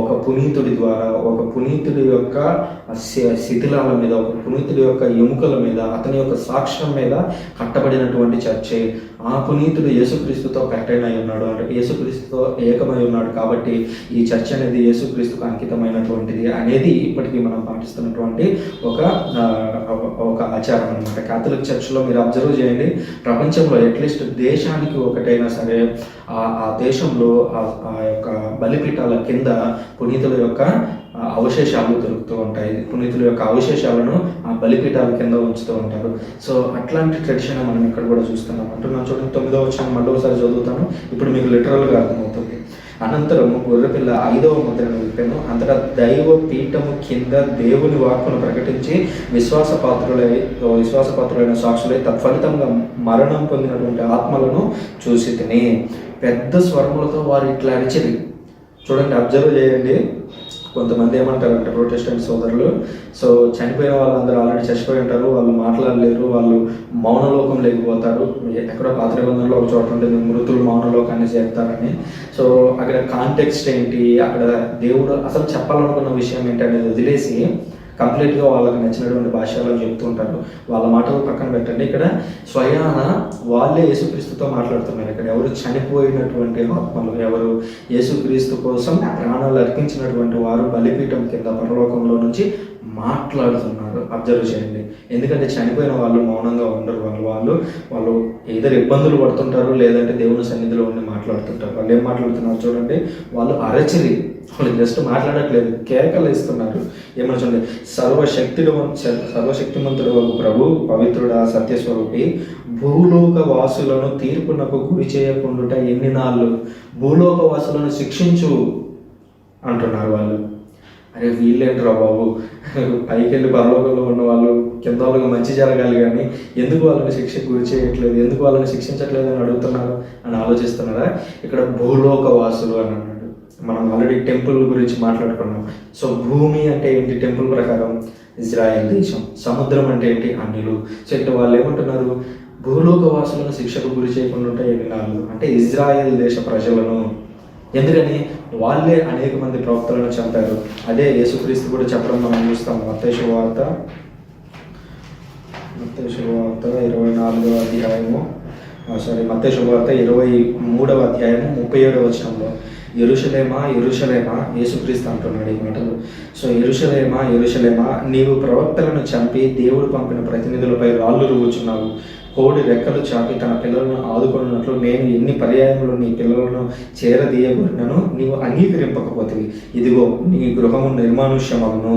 Speaker 1: ఒక పునీతుడి ద్వారా, ఒక పునీతుడి యొక్క శిథిలాల మీద, ఒక పునీతుడి యొక్క ఎముకల మీద, అతని యొక్క సాక్ష్యం మీద కట్టబడినటువంటి చర్చే. ఆ పునీతుడు యేసుక్రీస్తుతో కట్టెన్ అయి ఉన్నాడు, అంటే యేసుక్రీస్తుతో ఏకమై ఉన్నాడు. కాబట్టి ఈ చర్చ్ అనేది యేసుక్రీస్తుకు అంకితమైనటువంటిది అనేది ఇప్పటికీ మనం పాటిస్తున్నటువంటి ఒక ఆచారం అనమాట. కాథలిక్ చర్చ్లో మీరు అబ్జర్వ్ చేయండి, ప్రపంచంలో అట్లీస్ట్ దేశానికి ఒకటైనా సరే ఆ దేశంలో ఆ యొక్క బలిపీఠాల కింద పునీతుల యొక్క అవశేషాలు దొరుకుతూ ఉంటాయి. పునీతుల యొక్క అవశేషాలను ఆ బలిపీఠాల కింద ఉంచుతూ ఉంటారు. సో అట్లాంటి ట్రెడిషన్ మనం ఇక్కడ కూడా చూస్తున్నాం. అంటున్నాను చూడండి, 9వ వచనం మళ్ళీ ఒకసారి చదువుతాను, ఇప్పుడు మీకు లిటరల్గా అర్థమవుతుంది. అనంతరము గొర్రెపిల్ల 5వ ముద్రను విప్పెను, అంతటా దైవ పీఠము కింద దేవుని వాక్కును ప్రకటించి విశ్వాసపాత్రులైన సాక్షులై తత్ఫలితంగా మరణం పొందినటువంటి ఆత్మలను చూసి తిని పెద్ద స్వరములతో వారు ఇట్లా అరిచిరి. చూడండి, అబ్జర్వ్ చేయండి. కొంతమంది ఏమంటారంటే ప్రొటెస్టెంట్ సోదరులు, సో చనిపోయిన వాళ్ళందరూ ఆల్రెడీ చచ్చిపోయి ఉంటారు, వాళ్ళు మాట్లాడలేరు, వాళ్ళు మౌనలోకం లేకపోతారు. ఎక్కడో పాత నిబంధనలో ఒక చోట ఉంటుంది, మృతులు మౌనలోకాన్ని చేస్తారని. సో అక్కడ కాంటెక్స్ట్ ఏంటి, అక్కడ దేవుడు అసలు చెప్పాలనుకున్న విషయం ఏంటి అనేది వదిలేసి కంప్లీట్గా వాళ్ళకి నచ్చినటువంటి భాషలో చెప్తూ ఉంటారు. వాళ్ళ మాటలు పక్కన పెట్టండి. ఇక్కడ స్వయాన వాళ్ళే యేసుక్రీస్తుతో మాట్లాడుతున్నారు. ఇక్కడ ఎవరు చనిపోయినటువంటి ఆత్మలు, ఎవరు యేసుక్రీస్తు కోసం ప్రాణాలు అర్పించినటువంటి వారు బలిపీఠం కింద పరలోకంలో నుంచి మాట్లాడుతున్నారు. అబ్జర్వ్ చేయండి. ఎందుకంటే చనిపోయిన వాళ్ళు మౌనంగా ఉండరు. వాళ్ళు ఏదైనా ఇబ్బందులు పడుతుంటారు, లేదంటే దేవుని సన్నిధిలో ఉండి మాట్లాడుతుంటారు. వాళ్ళు ఏం మాట్లాడుతున్నారు చూడండి, వాళ్ళు అరచిరి, వాళ్ళు జస్ట్ మాట్లాడట్లేదు, కేకలు ఇస్తున్నారు. ఏమన్నా చూడండి, సర్వశక్తిమంతుడు ప్రభు, పవిత్రుడా, సత్యస్వరూపి, భూలోక వాసులను తీర్పునకు గురి చేయకుండా ఎన్ని నాళ్ళు, భూలోక వాసులను శిక్షించు అంటున్నారు వాళ్ళు. అరే వీళ్ళేంట్రా బాబు, పైకి వెళ్ళి పరలోకంలో ఉన్న వాళ్ళు కింద వాళ్ళకి మంచి జరగాలి కానీ ఎందుకు వాళ్ళని శిక్షకు గురి చేయట్లేదు, ఎందుకు వాళ్ళని శిక్షించట్లేదు అని అడుగుతున్నారు అని ఆలోచిస్తున్నారా? ఇక్కడ భూలోక వాసులు అని అన్నాడు. మనం ఆల్రెడీ టెంపుల్ గురించి మాట్లాడుకున్నాం. సో భూమి అంటే ఏంటి? టెంపుల్ ప్రకారం ఇజ్రాయెల్ దేశం. సముద్రం అంటే ఏంటి? అన్యులు. సో ఇక్కడ వాళ్ళు ఏమంటున్నారు? భూలోక వాసులను శిక్షకు గురి చేయకుండా ఉంటాయి ఎన్ని నాళ్ళు అంటే ఇజ్రాయెల్ దేశ ప్రజలను. ఎందుకని? వాళ్ళే అనేక మంది ప్రవక్తలను చంపారు. అదే యేసుక్రీస్తు కూడా చెప్పడం మనం చూస్తాం. మత్తయి శుభవార్త 23వ అధ్యాయము, మత్తయి శుభవార్త 23వ అధ్యాయము 37వ వచనంలో, యెరూషలేమా యెరూషలేమా, యేసుక్రీస్తు అంటున్నాడు ఈ మాటలు. సో యెరూషలేమా యెరూషలేమా, నీవు ప్రవక్తలను చంపి దేవుడు పంపిన ప్రతినిధులపై రాళ్ళు రువ్వుచున్నావు. కోడి రెక్కలు చాపి తన పిల్లలను ఆదుకున్నట్లు నేను ఎన్ని పర్యాయములు నీ పిల్లలను చేరదీయబడినను నీవు అంగీకరింపకపోతివి. ఇదిగో నీ గృహము నిర్మానుష్యమగును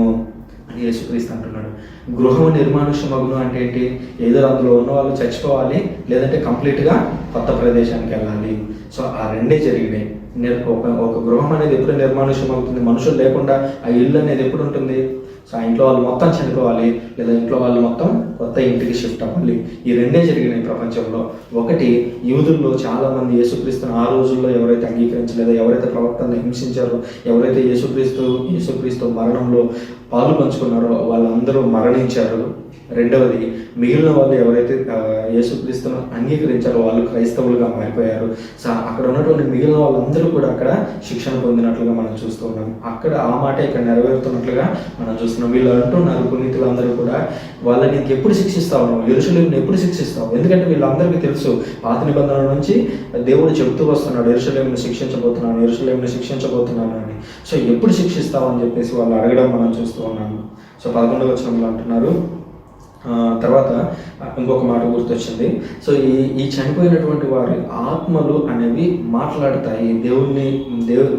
Speaker 1: అని యేసుక్రీస్తు అంటున్నాడు. గృహము నిర్మానుష్యమగును అంటే ఏంటి? ఏదో అందులో ఉన్న వాళ్ళు చచ్చిపోవాలి, లేదంటే కంప్లీట్గా కొత్త ప్రదేశానికి వెళ్ళాలి. సో ఆ రెండే జరిగినాయి. ఒక గృహం అనేది ఎప్పుడు నిర్మానుష్యం అవుతుంది? మనుషులు లేకుండా ఆ ఇల్లు అనేది ఎప్పుడు ఉంటుంది? సో ఆ ఇంట్లో వాళ్ళు మొత్తం చనిపోవాలి, లేదా ఇంట్లో వాళ్ళు మొత్తం కొత్త ఇంటికి షిఫ్ట్ అవ్వాలి. ఈ రెండే జరిగినాయి ప్రపంచంలో. ఒకటి, యూదుల్లో చాలామంది యేసుక్రీస్తుని ఆ రోజుల్లో ఎవరైతే అంగీకరించలేదో, ఎవరైతే ప్రవక్తలను హింసించారో, ఎవరైతే యేసుక్రీస్తు మరణంలో పాలు పంచుకున్నారో వాళ్ళందరూ మరణించారు. రెండవది, మిగిలిన వాళ్ళు ఎవరైతే యేసుక్రీస్తును అంగీకరించారో వాళ్ళు క్రైస్తవులుగా మారిపోయారు. అక్కడ ఉన్నటువంటి మిగిలిన వాళ్ళందరూ కూడా అక్కడ శిక్షణ పొందినట్లుగా మనం చూస్తూ ఉన్నాం. అక్కడ ఆ మాట ఇక్కడ నెరవేరుతున్నట్లుగా మనం చూస్తున్నాం. వీళ్ళు అంటున్నారు, పునీతులందరూ కూడా, వాళ్ళని ఎప్పుడు శిక్షిస్తావు, నువ్వు యెరూషలేమును ఎప్పుడు శిక్షిస్తావు? ఎందుకంటే వీళ్ళందరికీ తెలుసు, పాత నిబంధనల నుంచి దేవుడు చెబుతూ వస్తున్నాడు, యెరూషలేమును శిక్షించబోతున్నాను అని. సో ఎప్పుడు శిక్షిస్తావు అని చెప్పేసి వాళ్ళు అడగడం మనం చూస్తూ ఉన్నాము. సో 11వ వచనంలో అంటున్నారు. తర్వాత ఇంకొక మాట గుర్తొచ్చింది. సో ఈ చనిపోయినటువంటి వారి ఆత్మలు అనేవి మాట్లాడతాయి,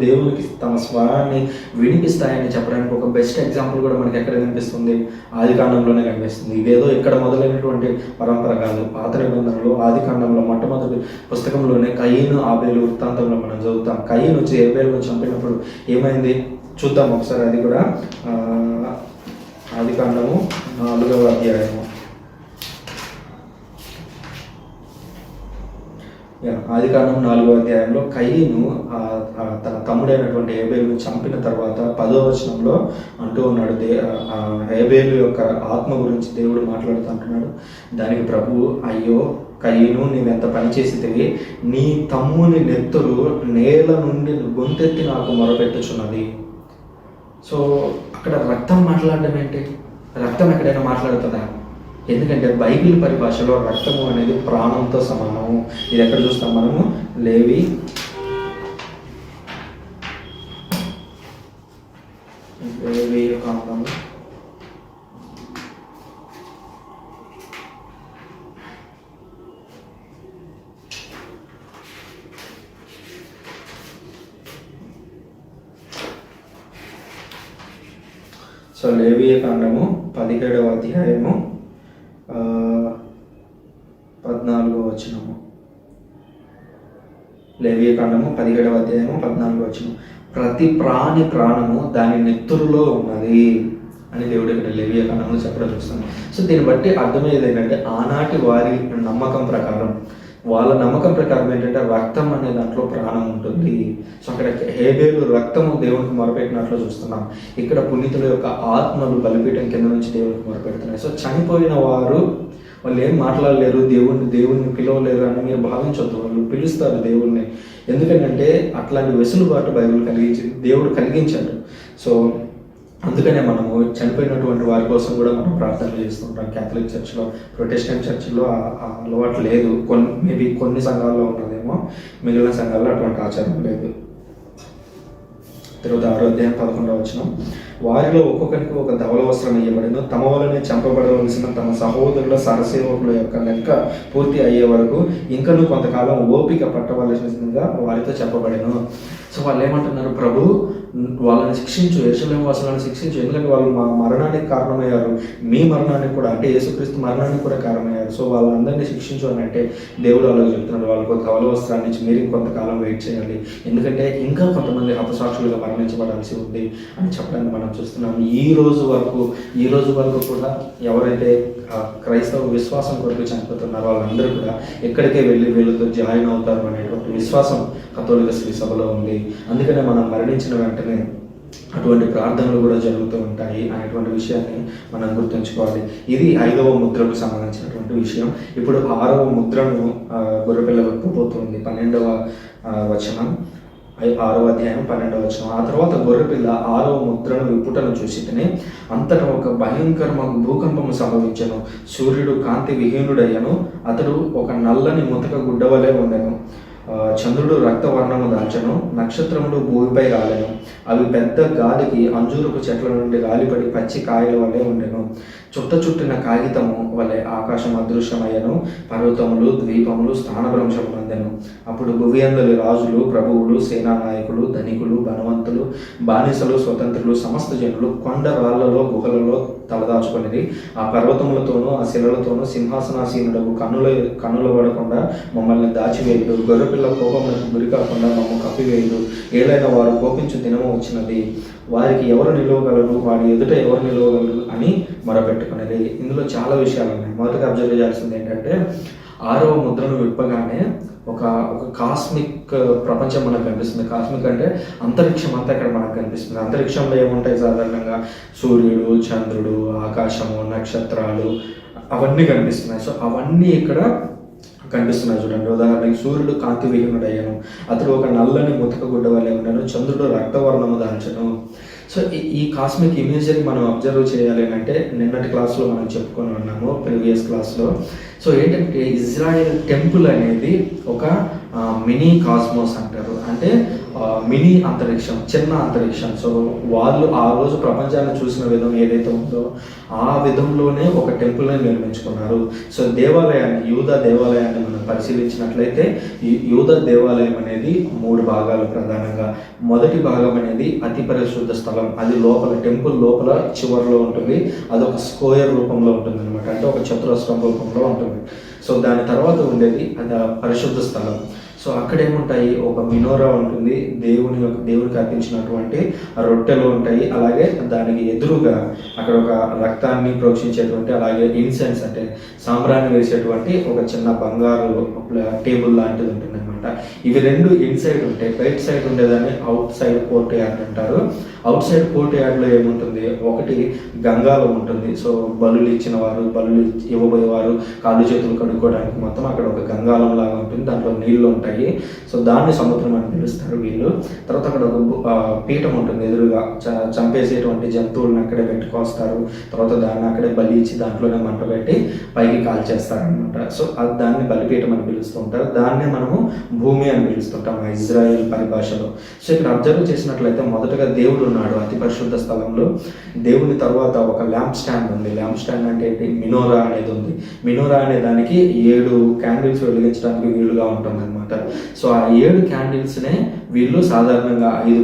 Speaker 1: దేవునికి తమ స్వరాన్ని వినిపిస్తాయని చెప్పడానికి ఒక బెస్ట్ ఎగ్జాంపుల్ కూడా మనకి ఎక్కడ కనిపిస్తుంది? ఆదికాండంలోనే కనిపిస్తుంది. ఇదేదో ఇక్కడ మొదలైనటువంటి పరంపర కాదు. పాత నిబంధనలు ఆదికాండంలో మొట్టమొదటి పుస్తకంలోనే కయీను ఆబేలు వృత్తాంతంలో మనం చదువుతాం. కయీను వచ్చి హేబేలును చంపినప్పుడు ఏమైంది చూద్దాం ఒకసారి. అది కూడా ఆదికాండము 4వ అధ్యాయము. ఆదికాండం 4వ అధ్యాయంలో కయీను తన తమ్ముడైనటువంటి హేబేలును చంపిన తర్వాత 10వ వచనంలో అంటూ ఉన్నాడు, హేబేలు యొక్క ఆత్మ గురించి దేవుడు మాట్లాడుతూ అంటున్నాడు. దానికి ప్రభువు, అయ్యో కయీను, నీవెంత పని చేసితివి, నీ తమ్ముని నెత్తురు నేల నుండి గొంతెత్తి నాకు మొరపెట్టుచున్నది. సో అక్కడ రక్తం మాట్లాడడం ఏంటి? రక్తం ఎక్కడైనా మాట్లాడుతుందా? ఎందుకంటే బైబిల్ పరిభాషలో రక్తము అనేది ప్రాణంతో సమానము. ఇది ఎక్కడ చూస్తాం మనము? లేవి కాండము 17వ అధ్యాయము 14వ వచనము. లేవియకాండము 17వ అధ్యాయము 14వ వచనం. ప్రతి ప్రాణి ప్రాణము దాని నెత్తురులో ఉన్నది అని దేవుడు ఇక్కడ లేవియకాండంలో చెప్పడం చూస్తాను. సో దీన్ని బట్టి అర్థమయ్యేది ఏంటంటే, ఆనాటి వారి నమ్మకం ప్రకారం, వాళ్ళ నమ్మకం ప్రకారం ఏంటంటే రక్తం అనే దాంట్లో ప్రాణం ఉంటుంది. సో అక్కడ హేబేలు రక్తము దేవునికి మొరపెట్టినట్లు చూస్తున్నాం. ఇక్కడ పునీతుల యొక్క ఆత్మలు బలిపీఠం కింద నుంచి దేవునికి మొరపెడుతున్నాయి. సో చనిపోయిన వారు వాళ్ళు ఏం మాట్లాడలేరు, దేవుణ్ణి పిలవలేరు అని మీరు భావించవద్దు. వాళ్ళు పిలుస్తారు దేవుణ్ణి. ఎందుకంటే అట్లాంటి వెసులుబాటు దేవుడు కలిగించాడు. సో అందుకనే మనము చనిపోయినటువంటి వారి కోసం కూడా మనం ప్రార్థనలు చేస్తుంటాం. క్యాథలిక్ చర్చ్లో, ప్రొటెస్టెంట్ చర్చ్లో ఆ అలవాటు లేదు. మేబీ కొన్ని సంఘాల్లో ఉన్నదేమో, మిగిలిన సంఘాల్లో అటువంటి ఆచారం లేదు. తర్వాత 6వ అధ్యాయం 11వ వచనం. వారిలో ఒక్కొక్కరికి ఒక ధవల వస్త్రం ఇవ్వబడిన, తమ వలనే చంపబడవలసిన తమ సహోదరుల సరసేవకుల యొక్క లెక్క పూర్తి అయ్యే వరకు ఇంకనూ కొంతకాలం ఓపిక పట్టవలసిందిగా వారితో చెప్పబడెను. సో వాళ్ళు ఏమంటున్నారు, ప్రభు వాళ్ళని శిక్షించు, యెరూషలేము వాసులను శిక్షించు, ఎందుకంటే వాళ్ళు మా మరణానికి కారణమయ్యారు, మీ మరణానికి కూడా, అంటే యేసుక్రీస్తు మరణానికి కూడా కారణమయ్యారు. సో వాళ్ళందరినీ శిక్షించు అని అంటే దేవుడు వాళ్ళకి చెప్తున్నాడు, వాళ్ళకు ఒక ధవల వస్త్రాన్ని ఇచ్చి మీరు ఇంకొంతకాలం వెయిట్ చేయాలి, ఎందుకంటే ఇంకా కొంతమంది హతసాక్షులుగా మరణించబడాల్సి ఉంది అని చెప్పడానికి మనం చూస్తున్నాం. ఈ రోజు వరకు కూడా ఎవరైతే క్రైస్తవ విశ్వాసం కొరకు చనిపోతున్నారో వాళ్ళందరూ కూడా ఎక్కడికే వెళ్ళి వీళ్ళతో జాయిన్ అవుతారు అనేటువంటి విశ్వాసం కథోలిక శ్రీ సభలో ఉంది. అందుకనే మనం మరణించిన వెంటనే అటువంటి ప్రార్థనలు కూడా జరుగుతూ ఉంటాయి అనేటువంటి విషయాన్ని మనం గుర్తుంచుకోవాలి. ఇది 5వ ముద్రకు సంబంధించినటువంటి విషయం. ఇప్పుడు 6వ ముద్రను గొర్రెపిల్ల విప్పబోతుంది. 12వ వచనం, 6వ అధ్యాయం 12వ వచనం. ఆ తర్వాత గొర్రెపిల్ల 6వ ముద్రను విప్పుటను చూసితేనే అంతటా ఒక భయంకరమైన భూకంపము సంభవించెను. సూర్యుడు కాంతి విహీనుడయ్యను, అతడు ఒక నల్లని ముతక గుడ్డవలే ఉండెను. చంద్రుడు రక్తవర్ణము దాల్చెను, నక్షత్రములు భూమిపై రాలెను. అవి పెద్ద గాలికి అంజూరపు చెట్ల నుండి గాలిపడి పచ్చి కాయల వలె ఉండెను. చుట్టిన కాగితము వలె ఆకాశం అదృశ్యమయ్యను. పర్వతములు, ద్వీపములు స్థానభ్రంశము పొందెను. అప్పుడు భువి అందలి రాజులు, ప్రభువులు, సేనానాయకులు, ధనికులు, బలవంతులు, బానిసలు, స్వతంత్రులు, సమస్త జనులు కొండ రాళ్లలో, గుహలలో తలదాచుకునేది. ఆ పర్వతములతోనూ ఆ శిలలతోనూ సింహాసనాసీనుడకు కన్నుల పడకుండా మమ్మల్ని దాచివేయుడు, గొర్రెపిల్ల కోపములకు గురి కాకుండా మమ్మల్ని కప్పివేయుడు. ఏలైనా వారు కోపించు దినము వచ్చినది, వారికి ఎవరు నిలవగలరు, వారి ఎదుట ఎవరు నిలవగలరు అని మొరపెట్టుకునేది. ఇందులో చాలా విషయాలు ఉన్నాయి. మొదటగా అబ్జర్వ్ చేయాల్సింది ఏంటంటే, 6వ ముద్రను విప్పగానే ఒక ఒక కాస్మిక్ ప్రపంచం మనకు కనిపిస్తుంది. కాస్మిక్ అంటే అంతరిక్షం అంతా ఇక్కడ మనకు కనిపిస్తుంది. అంతరిక్షంలో ఏముంటాయి సాధారణంగా సూర్యుడు, చంద్రుడు, ఆకాశము, నక్షత్రాలు అవన్నీ కనిపిస్తున్నాయి. సో అవన్నీ ఇక్కడ కనిపిస్తున్నాయి చూడండి. ఉదాహరణకి సూర్యుడు కాంతి విహీనుడయ్యను, అతడు ఒక నల్లని ముతక గుడ్డ వలె ఉండను, చంద్రుడు రక్తవర్ణము దాల్చను. సో ఈ కాస్మిక్ ఇమేజరీ మనం అబ్జర్వ్ చేయాలి అంటే నిన్నటి క్లాస్లో మనం చెప్పుకొని ఉన్నాము, ప్రీవియస్ క్లాస్లో. సో ఏంటంటే ఇజ్రాయెల్ టెంపుల్ అనేది ఒక మినీ కాస్మోస్ అంటారు, అంటే మినీ అంతరిక్షం, చిన్న అంతరిక్షం. సో వాళ్ళు ఆ రోజు ప్రపంచాన్ని చూసిన విధం ఏదైతే ఉందో ఆ విధంలోనే ఒక టెంపుల్ని నిర్మించుకున్నారు. సో దేవాలయాన్ని, యూదా దేవాలయాన్ని మనం పరిశీలించినట్లయితే ఈ యూదా దేవాలయం అనేది 3 భాగాలు ప్రధానంగా. మొదటి భాగం అనేది అతి పరిశుద్ధ స్థలం, అది లోపల టెంపుల్ లోపల చివరిలో ఉంటుంది. అది ఒక స్క్వేర్ రూపంలో ఉంటుంది అనమాట, అంటే ఒక చతురస్రం రూపంలో ఉంటుంది. సో దాని తర్వాత ఉండేది అది పరిశుద్ధ స్థలం. సో అక్కడ ఏముంటాయి, ఒక మినోరా ఉంటుంది, దేవునికి అర్పించినటువంటి రొట్టెలు ఉంటాయి, అలాగే దానికి ఎదురుగా అక్కడ ఒక రక్తాన్ని ప్రోక్షించేటువంటి, అలాగే ఇన్సెన్స్ అంటే సాంబ్రాన్ని వేసేటువంటి ఒక చిన్న బంగారు టేబుల్ లాంటిది ఉంటుంది అనమాట. ఇవి 2 ఇన్సైడ్ ఉంటాయి. బయట సైడ్ ఉండేదాన్ని అవుట్ సైడ్ కోర్ట్ యార్డ్ అంటారు. అవుట్ సైడ్ కోర్ట్ యార్డ్లో ఏముంటుంది, ఒకటి గంగాలం ఉంటుంది. సో బలులు ఇచ్చిన వారు, బలులు ఇవ్వబోయేవారు కాళ్ళు చేతులు కడుక్కోవడానికి మొత్తం అక్కడ ఒక గంగాలం లాగా ఉంటుంది, దాంట్లో నీళ్లు ఉంటాయి. సో దాన్ని సముద్రం అని పిలుస్తారు వీళ్ళు. తర్వాత అక్కడ ఒక పీఠం ఉంటుంది ఎదురుగా, చంపేసేటువంటి జంతువులను అక్కడే పెట్టుకొస్తారు. తర్వాత దాన్ని అక్కడే బలి ఇచ్చి దాంట్లోనే మంట పెట్టి పైకి కాల్చేస్తారు అనమాట. సో దాన్ని బలిపీఠం అని పిలుస్తూ ఉంటారు. దాన్నే మనము భూమి అని పిలుస్తుంటాం ఆ ఇజ్రాయెల్ పరిభాషలో. సో ఇక్కడ అబ్జర్వ్ చేసినట్లయితే మొదటగా దేవుడు ఉన్నాడు అతి పరిశుద్ధ స్థలంలో. దేవుని తర్వాత ఒక ల్యాంప్ స్టాండ్ ఉంది. ల్యాంప్ స్టాండ్ అంటే ఏంటి, మినోరా అనేది ఉంది. మినోరా అనే దానికి 7 క్యాండిల్స్ వెలిగించడానికి వీలుగా ఉంటుంది అనమాట. సో ఆ 7 క్యాండిల్స్నే వీళ్ళు సాధారణంగా 5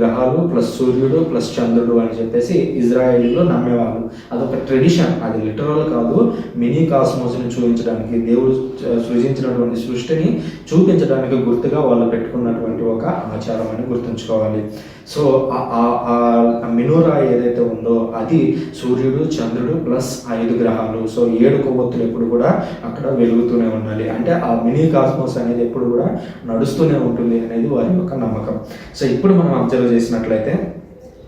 Speaker 1: గ్రహాలు ప్లస్ సూర్యుడు ప్లస్ చంద్రుడు అని చెప్పేసి ఇజ్రాయేలీలో నమ్మేవాళ్ళు. అదొక ట్రెడిషన్, అది లిటరల్ కాదు. మినీ కాస్మోస్ని చూపించడానికి, దేవుడు సృజించినటువంటి సృష్టిని చూపించడానికి గుర్తుగా వాళ్ళు పెట్టుకున్నటువంటి ఒక ఆచారం అని గుర్తుంచుకోవాలి. సో ఆ మినోరా ఏదైతే ఉందో అది సూర్యుడు, చంద్రుడు ప్లస్ 5 గ్రహాలు. సో 7 కొవ్వొత్తులు ఎప్పుడు కూడా అక్కడ వెలుగుతూనే ఉండాలి, అంటే ఆ మినీ కాస్మోస్ అనేది ఎప్పుడు కూడా నడుస్తూనే ఉంటుంది అనేది వారి యొక్క నమ్మకం. సో ఇప్పుడు మనం అబ్జర్వ్ చేసినట్లయితే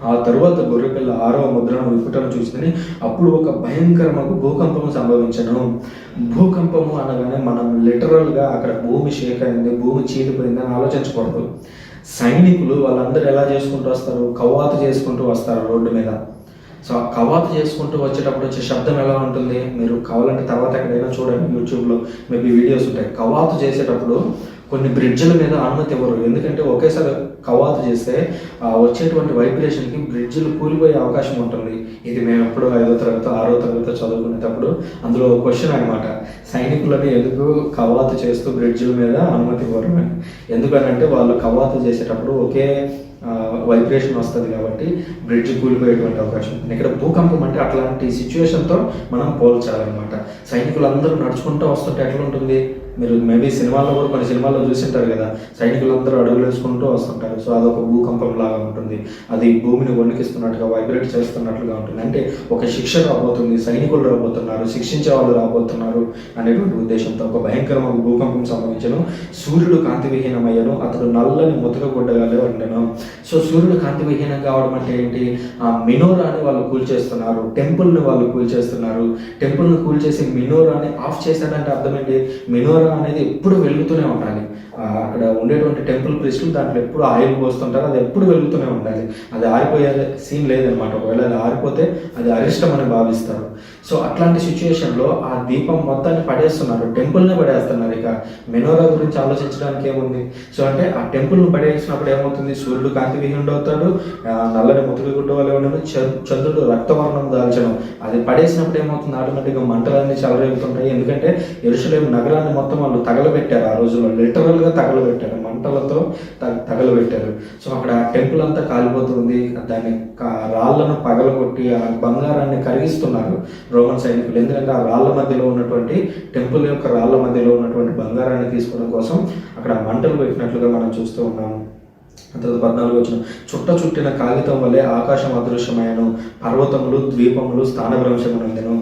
Speaker 1: ఆ తరువాత గొర్రెపిల్ల 6వ ముద్రను విప్పుటను చూసిందని, అప్పుడు ఒక భయంకరమైన భూకంపము సంభవించను. భూకంపము అనగానే మనం లిటరల్గా అక్కడ భూమి షేక్ అయింది, భూమి చీలిపోయింది అని ఆలోచించకూడదు. సైనికులు వాళ్ళందరూ ఎలా చేసుకుంటూ వస్తారు, కవాతు చేసుకుంటూ వస్తారు రోడ్డు మీద. సో కవాతు చేసుకుంటూ వచ్చేటప్పుడు వచ్చే శబ్దం ఎలా ఉంటుంది, మీరు కావాలంటే తర్వాత ఎక్కడైనా చూడండి, యూట్యూబ్లో మేబీ వీడియోస్ ఉంటాయి. కవాతు చేసేటప్పుడు కొన్ని బ్రిడ్జ్ల మీద అనుమతి ఇవ్వరు, ఎందుకంటే ఒకేసారి కవాతు చేస్తే వచ్చేటువంటి వైబ్రేషన్కి బ్రిడ్జ్లు కూలిపోయే అవకాశం ఉంటుంది. ఇది మేము ఎప్పుడు 5వ తరగతి 6వ తరగతి చదువుకునేటప్పుడు అందులో క్వశ్చన్ అనమాట, సైనికులని ఎందుకు కవాతు చేస్తూ బ్రిడ్జ్ల మీద అనుమతి ఇవ్వరు అని. ఎందుకనంటే వాళ్ళు కవాతు చేసేటప్పుడు ఒకే వైబ్రేషన్ వస్తుంది కాబట్టి బ్రిడ్జ్ కూలిపోయేటువంటి అవకాశం ఉంటుంది. ఇక్కడ భూకంపం అంటే అట్లాంటి సిచ్యువేషన్తో మనం పోల్చాలన్నమాట. సైనికులందరూ నడుచుకుంటూ వస్తుంటే ఎట్లా ఉంటుంది, మీరు మేబీ సినిమాల్లో కూడా కొన్ని సినిమాల్లో చూసింటారు కదా, సైనికులందరూ అడుగులు వేసుకుంటూ వస్తుంటారు. సో అదొక భూకంపం లాగా ఉంటుంది, అది భూమిని వణికిస్తున్నట్టుగా వైబ్రేట్ చేస్తున్నట్లుగా ఉంటుంది. అంటే ఒక శిక్ష రాబోతుంది, సైనికులు రాబోతున్నారు, శిక్షించే వాళ్ళు రాబోతున్నారు అనేటువంటి ఉద్దేశంతో ఒక భయంకరమైన భూకంపం సంభవించను. సూర్యుడు కాంతి విహీనమయ్యను, అతడు నల్లని ముతక గుడ్డగాలే ఉండను. సో సూర్యుడు కాంతి విహీనం కావడం అంటే ఏంటి, ఆ మినోరాని వాళ్ళు కూల్చేస్తున్నారు, టెంపుల్ని వాళ్ళు కూల్చేస్తున్నారు. టెంపుల్ని కూల్చేసి మినోరాని ఆఫ్ చేశారంటే అర్థం ఏంటి, మినోరా అనేది ఎప్పుడు వెలుగుతూనే ఉండాలి. అక్కడ ఉండేటువంటి టెంపుల్ ప్రీస్టులు దాంట్లో ఎప్పుడు ఆయిల్ పోస్తుంటారు, అది ఎప్పుడు వెలుగుతూనే ఉండాలి. అది ఆరిపోయే సీన్ లేదనమాట. ఒకవేళ అది ఆరిపోతే అది అరిష్టం అని భావిస్తారు. సో అట్లాంటి సిచ్యువేషన్లో ఆ దీపం మొత్తాన్ని పడేస్తున్నారు, టెంపుల్నే పడేస్తున్నారు. ఇక మెనోరా గురించి ఆలోచించడానికి ఏముంది. సో అంటే ఆ టెంపుల్ను పడేసినప్పుడు ఏమవుతుంది, సూర్యుడు కాంతి విహీనుడు అవుతాడు, నల్లని ముతుకు గుడ్డ వలె ఉండను, చంద్రుడు రక్తవర్ణం దాల్చను. అది పడేసినప్పుడు ఏమవుతుంది, ఆటోమేటిక్గా మంటలన్నీ చెలరేగుతుంటాయి. ఎందుకంటే యెరూషలేము నగరాన్ని మొత్తం వాళ్ళు తగలబెట్టారు, ఆ రోజుల్లో లిటరల్గా తగలబెట్టారు, మంటలతో తగలబెట్టారు. సో అక్కడ టెంపుల్ అంతా కాలిపోతుంది, దాన్ని రాళ్లను పగలగొట్టి ఆ బంగారాన్ని కరిగిస్తున్నారు రోమన్ సైనికులు. ఎందుకంటే ఆ రాళ్ల మధ్యలో ఉన్నటువంటి టెంపుల్ యొక్క రాళ్ల మధ్యలో ఉన్నటువంటి బంగారాన్ని తీసుకోవడం కోసం అక్కడ మంటలు పెట్టినట్లుగా మనం చూస్తూ ఉన్నాము. తర్వాత 14 వచ్చిన చుట్టిన కాగితం వల్లే ఆకాశం అదృశ్యమైనను, పర్వతములు ద్వీపములు స్థానభ్రంశమునందెను.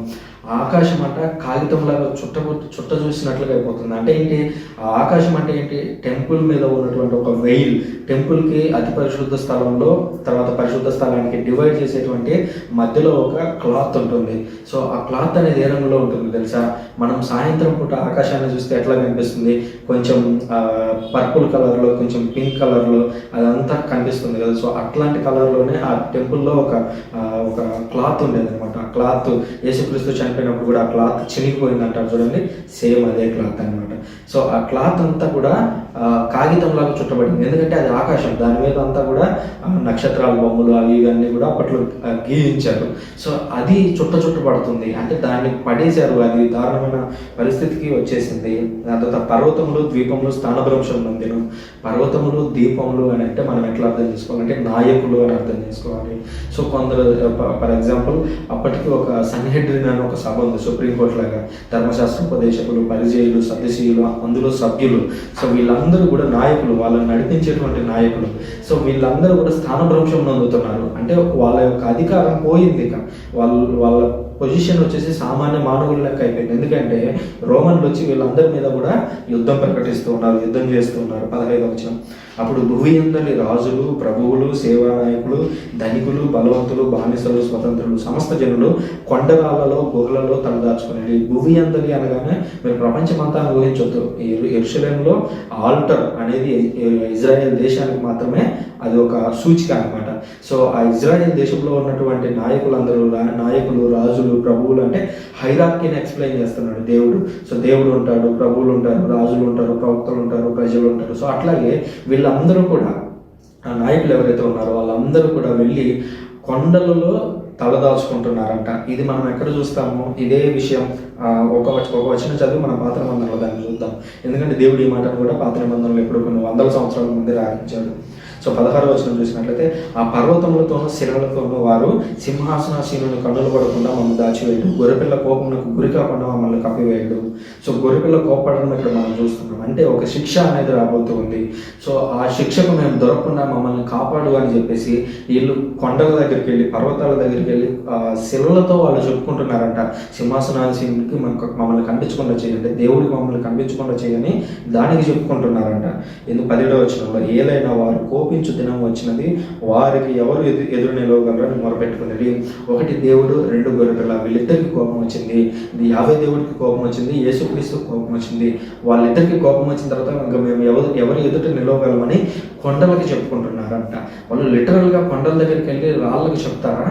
Speaker 1: ఆకాశం అంట కాగితంలాగా చుట్ట చూసినట్లుగా అయిపోతుంది. అంటే ఏంటి, ఆ ఆకాశం అంటే ఏంటి, టెంపుల్ మీద ఉన్నటువంటి ఒక వెయిల్, టెంపుల్కి అతి పరిశుద్ధ స్థలంలో తర్వాత పరిశుద్ధ స్థలానికి డివైడ్ చేసేటువంటి మధ్యలో ఒక క్లాత్ ఉంటుంది. సో ఆ క్లాత్ అనేది ఏ రంగులో ఉంటుంది తెలుసా? మనం సాయంత్రం పూట ఆకాశాన్ని చూస్తే ఎట్లా కనిపిస్తుంది, కొంచెం పర్పుల్ కలర్లో, కొంచెం పింక్ కలర్లో అదంతా కనిపిస్తుంది కదా. సో అట్లాంటి కలర్లోనే ఆ టెంపుల్లో ఒక క్లాత్ ఉండేది అనమాట. ఆ క్లాత్ యేసుక్రీస్తు చనిపోయినప్పుడు కూడా ఆ క్లాత్ చినిగిపోయిందంటారు చూడండి, సేమ్ అదే క్లాత్ అనమాట. సో ఆ క్లాత్ అంతా కూడా కాగితంలాగా చుట్టబడింది. ఎందుకంటే అది ఆకాశం, దాని మీద అంతా కూడా నక్షత్రాల బొమ్మలు అవి ఇవన్నీ కూడా అప్పట్లో గీయించారు. సో అది చుట్టపడుతుంది, అంటే దాన్ని పడేశారు. అది దారుణమైన పరిస్థితికి వచ్చేసింది. దాని తర్వాత పర్వతములు ద్వీపములు స్థానభ్రంశం నందెను. పర్వతములు ద్వీపములు అని అంటే మనం ఎట్లా అర్థం చేసుకోవాలంటే నాయకులు అని అర్థం చేసుకోవాలి. సో కొందరు ఫర్ ఎగ్జాంపుల్ అప్పటికి ఒక సన్హెడ్రిన్ అని ఒక సభ ఉంది, సుప్రీంకోర్టు లాగా. ధర్మశాస్త్ర ఉపదేశకులు, పరిచయులు, సదస్యులు, అందులో సభ్యులు. సో వీళ్ళందరూ కూడా నాయకులు, వాళ్ళని నడిపించేటువంటి నాయకులు. సో వీళ్ళందరూ కూడా స్థానభ్రంశం నందుతున్నారు. అంటే వాళ్ళ యొక్క అధికారం పోయింది. ఇక వాళ్ళ పొజిషన్ వచ్చేసి సామాన్య మానవుల లెక్క అయిపోయింది. ఎందుకంటే రోమన్లు వచ్చి వీళ్ళందరి మీద కూడా యుద్ధం ప్రకటిస్తూ ఉన్నారు, యుద్ధం చేస్తూ ఉన్నారు. 15వ వచనం, అప్పుడు భూమి అందరి రాజులు, ప్రభువులు, సేవా నాయకులు, ధనికులు, బలవంతులు, బానిసలు, స్వతంత్రులు, సమస్త జనులు కొండరాళ్లలో గుహలలో తలదాచుకునేది. భూమి అందరి అనగానే మీరు ప్రపంచమంతా ఊహించొద్దు. యెరూషలేములో ఆల్టర్ అనేది ఇజ్రాయెల్ దేశానికి మాత్రమే అది ఒక సూచిక అనమాట. సో ఆ ఇజ్రాయెల్ దేశంలో ఉన్నటువంటి నాయకులందరూ, నాయకులు, రాజులు, ప్రభువులు, అంటే హైరార్కీని ఎక్స్ప్లెయిన్ చేస్తున్నాడు దేవుడు. సో దేవుడు ఉంటాడు, ప్రభువులు ఉంటారు, రాజులు ఉంటారు, ప్రవక్తలు ఉంటారు, ప్రజలు ఉంటారు. సో అట్లాగే వీళ్ళందరూ కూడా, ఆ నాయకులు ఎవరైతే ఉన్నారో వాళ్ళందరూ కూడా వెళ్ళి కొండలలో తలదాచుకుంటున్నారంట. ఇది మనం ఎక్కడ చూస్తాము? ఇదే విషయం ఒక వచనం చదివి మనం పాత నిబంధనలో దాన్ని చూద్దాం. ఎందుకంటే దేవుడు ఈ మాటను కూడా పాత నిబంధనలు ఎప్పుడు కొన్ని వందల సంవత్సరాల ముందే రాయించాడు. సో 16వ వచనం చూసినట్లయితే, ఆ పర్వతములతోనూ శిలలతోనూ వారు సింహాసనాసీనుని కన్నులు పడకుండా మమ్మల్ని దాచివేయడు, గొర్రెపిల్ల కోపమునకు గురి కాకుండా మమ్మల్ని కప్పివేయడు. సో గొర్రెపిల్ల కోపడడం ఇక్కడ మనం చూస్తున్నాం. అంటే ఒక శిక్ష అనేది రాబోతూ ఉంది. సో ఆ శిక్షకు మేము దొరకకుండా మమ్మల్ని కాపాడు అని చెప్పేసి వీళ్ళు కొండల దగ్గరికి వెళ్ళి, పర్వతాల దగ్గరికి వెళ్ళి శిలలతో వాళ్ళు చెప్పుకుంటున్నారంట. సింహాసనాసీనునికి మమ్మల్ని కనిపించకుండా చేయండి, దేవుడికి మమ్మల్ని కనిపించకుండా చేయని దానికి చెప్పుకుంటున్నారంట. ఎందుకు 17వ వచనంలో, ఏలైనా వారు కోపించు దినం వచ్చినది, వారికి ఎవరు ఎదురు నిలవగలరని మొరపెట్టుకున్నది. ఒకటి దేవుడు, 2 గొర్రెపిల్ల, వీళ్ళిద్దరికి కోపం వచ్చింది. యావే దేవుడికి కోపం వచ్చింది, యేసుక్రీస్తు కోపం వచ్చింది. వాళ్ళిద్దరికి కోపం వచ్చిన తర్వాత ఇంకా మేము ఎవరు ఎదుట నిలవగలమని కొండలకి చెప్పుకుంటున్నారంట. వాళ్ళు లిటరల్గా కొండల దగ్గరికి వెళ్ళి రాళ్ళకి చెప్తారా?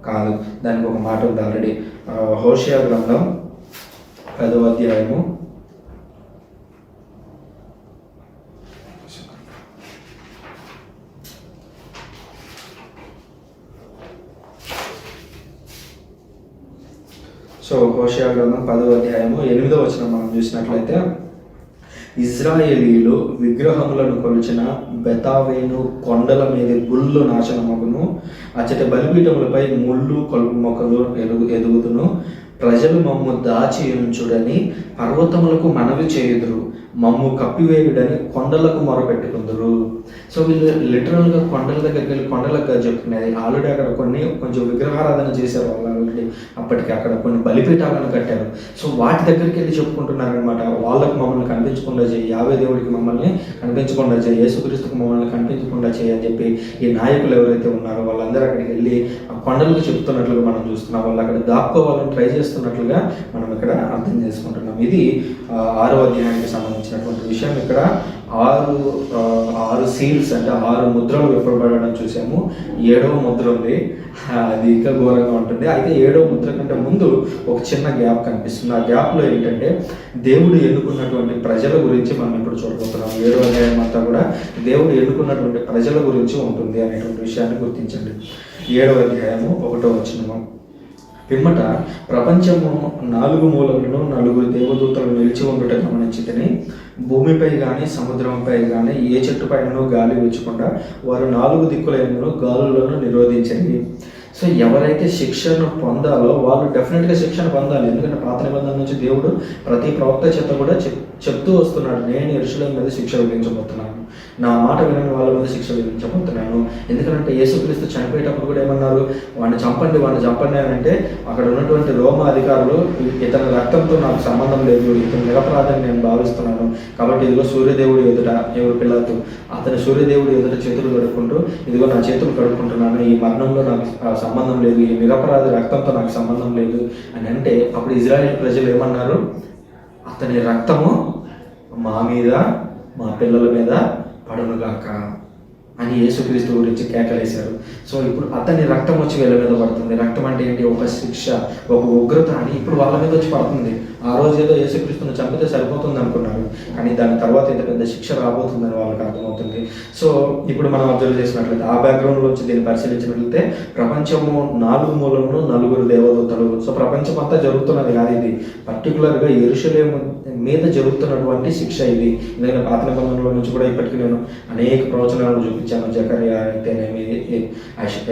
Speaker 1: కాదు. దానికి ఒక మాట ఉంది ఆల్రెడీ. హోషేయ గ్రంథం 10వ అధ్యాయము 10వ అధ్యాయము 8వ వచనం మనం చూసినట్లయితే, ఇజ్రాయేలీలు విగ్రహములను కొలిచిన బెతావేను కొండల మీద గుళ్ళు నాశనమగును, అచ్చటి బలిపీఠములపై ముళ్ళు కలుపు మొక్కలు ఎదుగుతును, ప్రజలు మమ్ము దాచి ఉంచుడని పర్వతములకు మనవి చేయుదురు, మమ్ము కప్పివేయుడని కొండలకు మొరపెట్టుకుందరు. సో వీళ్ళు లిటరల్గా కొండల దగ్గరికి వెళ్ళి కొండలకు చెప్పుకునేది. ఆల్రెడీ అక్కడ కొంచెం విగ్రహారాధన చేశారు వాళ్ళు. ఆల్రెడీ అప్పటికి అక్కడ కొన్ని బలిపీఠాలను కట్టారు. సో వాటి దగ్గరికి వెళ్ళి చెప్పుకుంటున్నారనమాట. వాళ్ళకు మమ్మల్ని కనిపించకుండా చేయి, యావే దేవుడికి మమ్మల్ని కనిపించకుండా చేయి, యేసుక్రీస్తుకు మమ్మల్ని కనిపించకుండా చేయి అని చెప్పి ఈ నాయకులు ఎవరైతే ఉన్నారో వాళ్ళందరూ అక్కడికి వెళ్ళి ఆ కొండలకు చెప్తున్నట్లుగా మనం చూస్తున్నాం. వాళ్ళు అక్కడ దాక్కోవాలని ట్రై చేస్తున్నట్లుగా మనం ఇక్కడ అర్థం చేసుకుంటున్నాం. ఇది 6వ అధ్యాయానికి సంబంధించినటువంటి విషయం. ఇక్కడ 6 సీల్స్ అంటే 6 ముద్రలు విప్పబడడం చూసాము. 7వ ముద్ర ఉంది, అది ఇంకా ఘోరంగా ఉంటుంది. అయితే 7వ ముద్ర కంటే ముందు ఒక చిన్న గ్యాప్ కనిపిస్తుంది. ఆ గ్యాప్లో ఏంటంటే దేవుడు ఎన్నుకున్నటువంటి ప్రజల గురించి మనం ఇప్పుడు చూడబోతున్నాం. 7వ అధ్యాయం అంతా కూడా దేవుడు ఎన్నుకున్నటువంటి ప్రజల గురించి ఉంటుంది అనేటువంటి విషయాన్ని గుర్తించండి. 7వ అధ్యాయము 1వ వచనము, పిమ్మట ప్రపంచము 4 మూలలను 4 దేవదూతలు నిలిచి ఉండుట గమనించితిని. భూమిపై కానీ సముద్రంపై కానీ ఏ చెట్టు పైనను గాలి వీచకుండా వారు 4 దిక్కులైనను గాలులను నిరోధించింది. సో ఎవరైతే శిక్షను పొందాలో వాళ్ళు డెఫినెట్గా శిక్షణ పొందాలి. ఎందుకంటే పాత నిబంధన నుంచి దేవుడు ప్రతి ప్రవక్త చేత కూడా చెప్తూ వస్తున్నాడు, నేను యెరూషలేము మీద శిక్ష విధించబోతున్నాను, నా మాట వినని వాళ్ళ మీద శిక్ష విధించబోతున్నాను. ఎందుకంటే యేసుక్రీస్తు చనిపోయేటప్పుడు కూడా ఏమన్నారు, వాడిని చంపండి అని అంటే అక్కడ ఉన్నటువంటి రోమ అధికారులు, ఇతని రక్తంతో నాకు సంబంధం లేదు, ఇతను నిరపరాధని నేను భావిస్తున్నాను, కాబట్టి ఇదిగో సూర్యదేవుడు ఎదుట, ఎవరు పిల్లలు అతని సూర్యదేవుడు ఎదుట చేతులు కడుక్కుంటూ, ఇదిగో నా చేతులు కడుక్కుంటున్నాను, ఈ మరణంలో నాకు సంబంధం లేదు, ఈ నిరపరాధి రక్తంతో నాకు సంబంధం లేదు అని అంటే, అప్పుడు ఇజ్రాయేల్ ప్రజలు ఏమన్నారు, అతని రక్తము మా మీద మా పిల్లల మీద పడునుగాక అని యేసుక్రీస్తు గురించి కేకలేశారు. సో ఇప్పుడు అతని రక్తం వచ్చి వీళ్ళ మీద పడుతుంది. రక్తం అంటే ఏంటి, ఒక శిక్ష, ఒక ఉగ్రత అని ఇప్పుడు వాళ్ళ మీద వచ్చి పడుతుంది. ఆ రోజు ఏదో యేసుక్రీస్తుని చంపితే సరిపోతుంది అనుకున్నారు, కానీ దాని తర్వాత ఇంత పెద్ద శిక్ష రాబోతుందని వాళ్ళకి అర్థమవుతుంది. సో ఇప్పుడు మనం అబ్జర్వ్ చేసినట్లయితే ఆ బ్యాక్గ్రౌండ్లో వచ్చి దీన్ని పరిశీలించినట్లయితే ప్రపంచము 4 మూలలను 4 దేవదూతలు. సో ప్రపంచం అంతా జరుగుతున్నది కాదు, ఇది పర్టికులర్గా యెరూషలేము మీద జరుగుతున్నటువంటి శిక్ష ఇది. ఎందుకంటే పాత నిబంధనలో నుంచి కూడా ఇప్పటికీ నేను అనేక ప్రవచనాలను చూపించాను. జకరియా అయితేనేమి,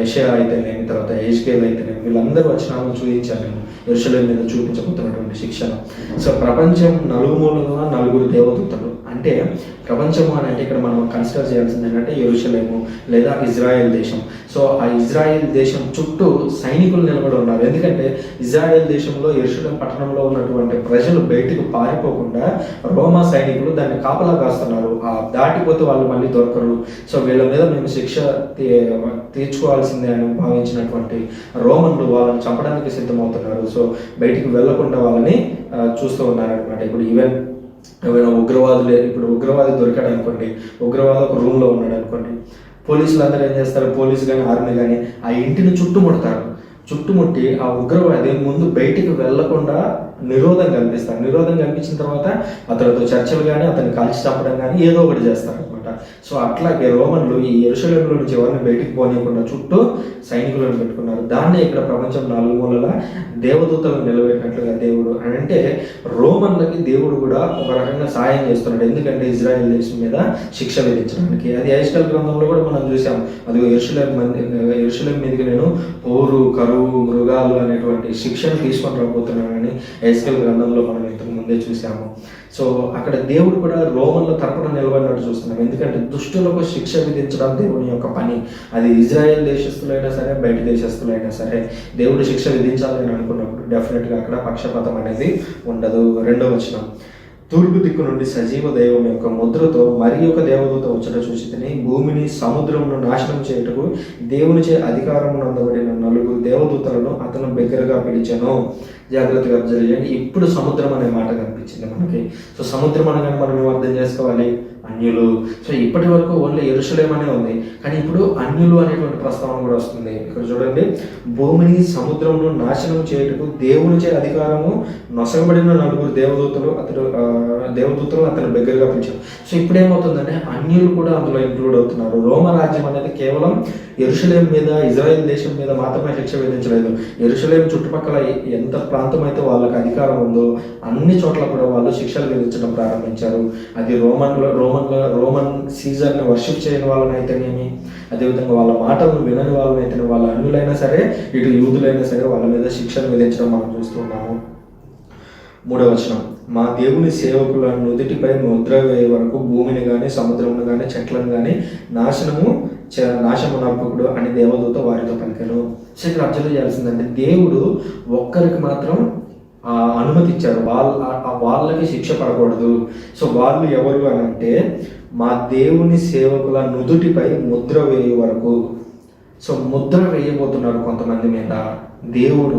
Speaker 1: యెషయా అయితేనేమి, తర్వాత హెజ్కేల్ అయితేనేమి, వీళ్ళందరూ వచనాలను చూపించాను నేను యెరూషలేము మీద చూపించబోతున్నటువంటి శిక్షను. సో ప్రపంచం 4 మూలన 4 దేవదూతలు అంటే, ప్రపంచము అని అంటే ఇక్కడ మనం కన్సిడర్ చేయాల్సింది ఏంటంటే యెరూషలేము లేదా ఇజ్రాయెల్ దేశం. సో ఆ ఇజ్రాయెల్ దేశం చుట్టూ సైనికులు నిలబడి ఉన్నారు. ఎందుకంటే ఇజ్రాయెల్ దేశంలో యెరూషలేం పట్టణంలో ఉన్నటువంటి ప్రజలు బయటకు పారిపోకుండా రోమా సైనికులు దాన్ని కాపలా కాస్తున్నారు. దాటిపోతే వాళ్ళు మళ్ళీ దొరకరు. సో వీళ్ళ మీద మేము శిక్ష తీర్చుకోవాల్సిందే అని భావించినటువంటి రోమన్లు వాళ్ళని చంపడానికి సిద్ధమవుతున్నారు. సో బయటికి వెళ్లకుండా వాళ్ళని చూస్తూ ఉన్నారనమాట. ఇప్పుడు ఏమైనా ఉగ్రవాదులు, ఇప్పుడు ఉగ్రవాది దొరికాడు అనుకోండి, ఉగ్రవాది ఒక రూమ్లో ఉన్నాడు అనుకోండి, పోలీసులు అందరూ ఏం చేస్తారు, పోలీసు కానీ ఆర్మీ కానీ ఆ ఇంటిని చుట్టుముడతారు. చుట్టుముట్టి ఆ ఉగ్రవాది ముందు బయటికి వెళ్లకుండా నిరోధం కల్పిస్తారు. నిరోధం కల్పించిన తర్వాత అతనితో చర్చలు కానీ, అతన్ని కాల్చి చంపడం కానీ ఏదో ఒకటి చేస్తారు అనమాట. సో అట్లాగే రోమన్లు ఈ యెరూషలేములో నుంచి ఎవరిని బయటికి పోనీయకుండా చుట్టూ సైనికులను పెట్టుకున్నారు. దాన్నే ఇక్కడ ప్రపంచం 4 మూలల దేవదూతలను నిలబెట్టినట్లుగా దేవుడు అని అంటే, రోమన్లకి దేవుడు కూడా ఒక రకంగా సాయం చేస్తున్నాడు. ఎందుకంటే ఇజ్రాయెల్ దేశం మీద శిక్ష విధించడానికి. అది హెజ్కేల్ గ్రంథంలో కూడా మనం చూసాం. అది యెరూషలేం మీదకి నేను పోరు, కరువు, మృగాలు అనేటువంటి శిక్షను తీసుకొని రాబోతున్నానని హెజ్కేల్ గ్రంథంలో మనం ఇంతకు ముందే చూసాము. సో అక్కడ దేవుడు కూడా రోమన్ల తరపున నిలబడినట్టు చూస్తున్నాం. ఎందుకంటే దుష్టులకు శిక్ష విధించడం దేవుని యొక్క పని. అది ఇజ్రాయెల్ దేశస్తులైనా సరే, బయట దేశస్తులైనా సరే, దేవుడు శిక్ష విధించాలని అనుకున్నప్పుడు డెఫినెట్గా అక్కడ పక్షపాతం అనేది ఉండదు. 2వ వచనం, తూర్పు దిక్కు నుండి సజీవ దైవం యొక్క ముద్రతో మరి ఒక దేవదూత వచ్చట చూసితిని. భూమిని సముద్రమును నాశనం చేయుటకు దేవునిచే అధికారమును అందబడిన 4 దేవదూతలను అతను బిగ్గరగా పిలిచాను. జాగ్రత్తగా అబ్జర్వ్ చేయండి. ఇప్పుడు సముద్రం అనే మాట కనిపించింది మనకి. సో సముద్రం అనగానే మనం ఏం అర్థం చేసుకోవాలి, అన్యులు. సో ఇప్పటి వరకు ఓన్లీ యెరూషలేం అనే ఉంది, కానీ ఇప్పుడు అన్యులు అనేటువంటి ప్రస్తావన కూడా వస్తుంది. ఇక్కడ చూడండి, భూమిని సముద్రమును నాశనం చేయుటకు దేవునిచే అధికారము నొసగబడిన 4 దేవదూతలు అతను దగ్గరగా పిలిచారు. సో ఇప్పుడు ఏమవుతుందంటే అన్యులు కూడా అందులో ఇంక్లూడ్ అవుతున్నారు. రోమ రాజ్యం అనేది కేవలం యెరూషలేం మీద, ఇజ్రాయెల్ దేశం మీద మాత్రమే శిక్ష విధించలేదు. యెరూషలేం చుట్టుపక్కల ఎంత ప్రాంతం అయితే వాళ్ళకి అధికారం ఉందో అన్ని చోట్ల కూడా వాళ్ళు శిక్షలు విధించడం ప్రారంభించారు. అది రోమన్ సీజర్ని వర్షిప్ చేయని వాళ్ళని అయితేనేమి, అదేవిధంగా వాళ్ళ మాటలను వినని వాళ్ళని అయితేనే, వాళ్ళ అన్యులైనా సరే, ఇటు యూదులైనా సరే వాళ్ళ మీద శిక్షలు విధించడం మనం చూస్తున్నాము. 3వ వచనం, మా దేవుని సేవకుల నుదుటిపై ముద్ర వేయ వరకు భూమిని కానీ, సముద్రమును కానీ, చెట్లను కానీ నాశమునర్పకుడు అని దేవదూత వారితో పలికాను. సో ఇక్కడ అబ్జర్వ్ చేయాల్సిందంటే, దేవుడు ఒక్కరికి మాత్రం అనుమతి ఇచ్చారు, వాళ్ళకి శిక్ష పడకూడదు. సో వాళ్ళు ఎవరు అని అంటే, మా దేవుని సేవకుల నుదుటిపై ముద్ర వేయ వరకు. సో ముద్ర వేయబోతున్నారు కొంతమంది మీద, దేవుడు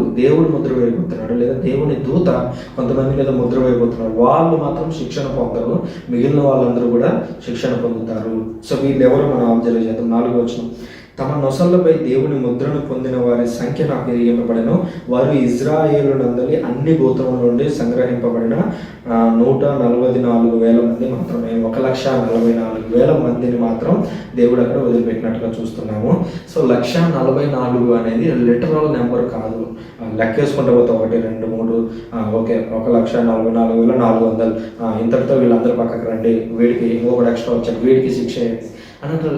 Speaker 1: ముద్ర వేయబోతున్నాడు, లేదా దేవుని దూత కొంతమంది మీద ముద్ర వేయబోతున్నారు. వాళ్ళు మాత్రం శిక్షణ పొందరు, మిగిలిన వాళ్ళందరూ కూడా శిక్షణ పొందుతారు. సో వీళ్ళు ఎవరు మనం అబ్జర్వ్ చేద్దాం. 4వ వచనం, తమ నొసళ్లపై దేవుని ముద్రను పొందిన వారి సంఖ్య నాకు తెలియబడెను. వారు ఇజ్రాయేలునందలి అన్ని గోత్రముల నుండి సంగ్రహింపబడిన 144,000 మంది మాత్రమే. 1,44,000 మందిని మాత్రం దేవుడు అక్కడ వదిలిపెట్టినట్టుగా చూస్తున్నాము. సో 1,44,000 అనేది లిటరల్ నెంబర్ కాదు. లెక్కేసుకుంటూ పోతే 1, 2, 3, ఓకే, 1,44,400, ఇంతటితో వీళ్ళందరూ పక్కకు రండి, వీడికి ఇంకొకటి ఎక్స్ట్రా వచ్చాడు, వీడికి శిక్ష అన్నట్టు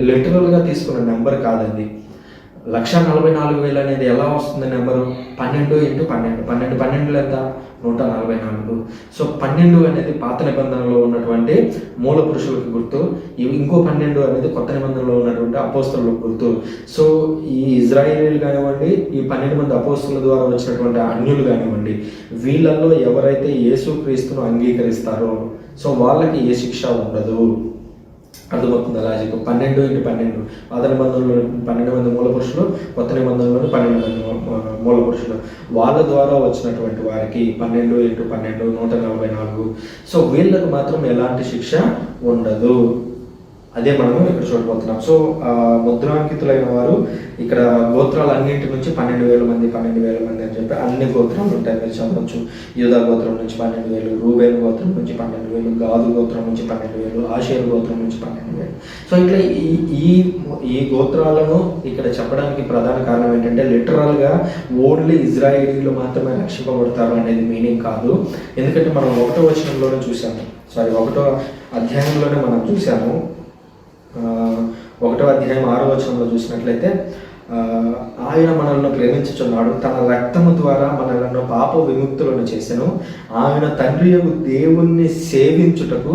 Speaker 1: లిటరల్గా తీసుకున్న నెంబర్ కాదండి. 1,44,000 అనేది ఎలా వస్తుంది నెంబరు? 12 × 12. 12 12 ఎంత? 144. సో 12 అనేది పాత నిబంధనలో ఉన్నటువంటి మూల పురుషులకు గుర్తు. ఇంకో 12 అనేది కొత్త నిబంధనలో ఉన్నటువంటి అపోస్తలులకు గుర్తు. సో ఈ ఇజ్రాయేలీలు కానివ్వండి, ఈ 12 మంది అపోస్తల ద్వారా వచ్చినటువంటి అన్యులు కానివ్వండి, వీళ్ళల్లో ఎవరైతే యేసుక్రీస్తును అంగీకరిస్తారో సో వాళ్ళకి ఏ శిక్ష ఉండదు. అర్థమవుతుంది లాజిక్. 12 × 12 పాత నిబంధనలో 12 మంది మూల పురుషులు, కొత్త నిబంధనలోని 12 మంది మూల పురుషులు, వాళ్ళ ద్వారా వచ్చినటువంటి వారికి 12 × 12 144. సో వీళ్ళకు మాత్రం ఎలాంటి శిక్ష ఉండదు. అదే మనము ఇక్కడ చూడబోతున్నాం. సో ముద్రాంకితులైన వారు ఇక్కడ గోత్రాలన్నింటి నుంచి 12,000 మంది అని చెప్పి అన్ని గోత్రాలు ఉంటాయి, మీరు చదవచ్చు. యూదా గోత్రం నుంచి 12,000, రూబేన్ గోత్రం నుంచి 12,000, గాదు గోత్రం నుంచి 12,000, ఆషేరు గోత్రం నుంచి 12,000. సో ఇట్లా ఈ గోత్రాలను ఇక్కడ చెప్పడానికి ప్రధాన కారణం ఏంటంటే లిటరల్గా ఓన్లీ ఇజ్రాయేలీలు మాత్రమే రక్షింపబడతారు అనేది మీనింగ్ కాదు. ఎందుకంటే మనం 1వ వచనంలోనే చూసాము, 1వ అధ్యాయంలోనే మనం చూసాము. 1వ అధ్యాయం 6వ వచనంలో చూసినట్లయితే, ఆయన మనల్ని ప్రేమించుచున్నాడు, తన రక్తము ద్వారా మనలను పాప విముక్తులను చేసెను, ఆయన తండ్రి యొక్క దేవుణ్ణి సేవించుటకు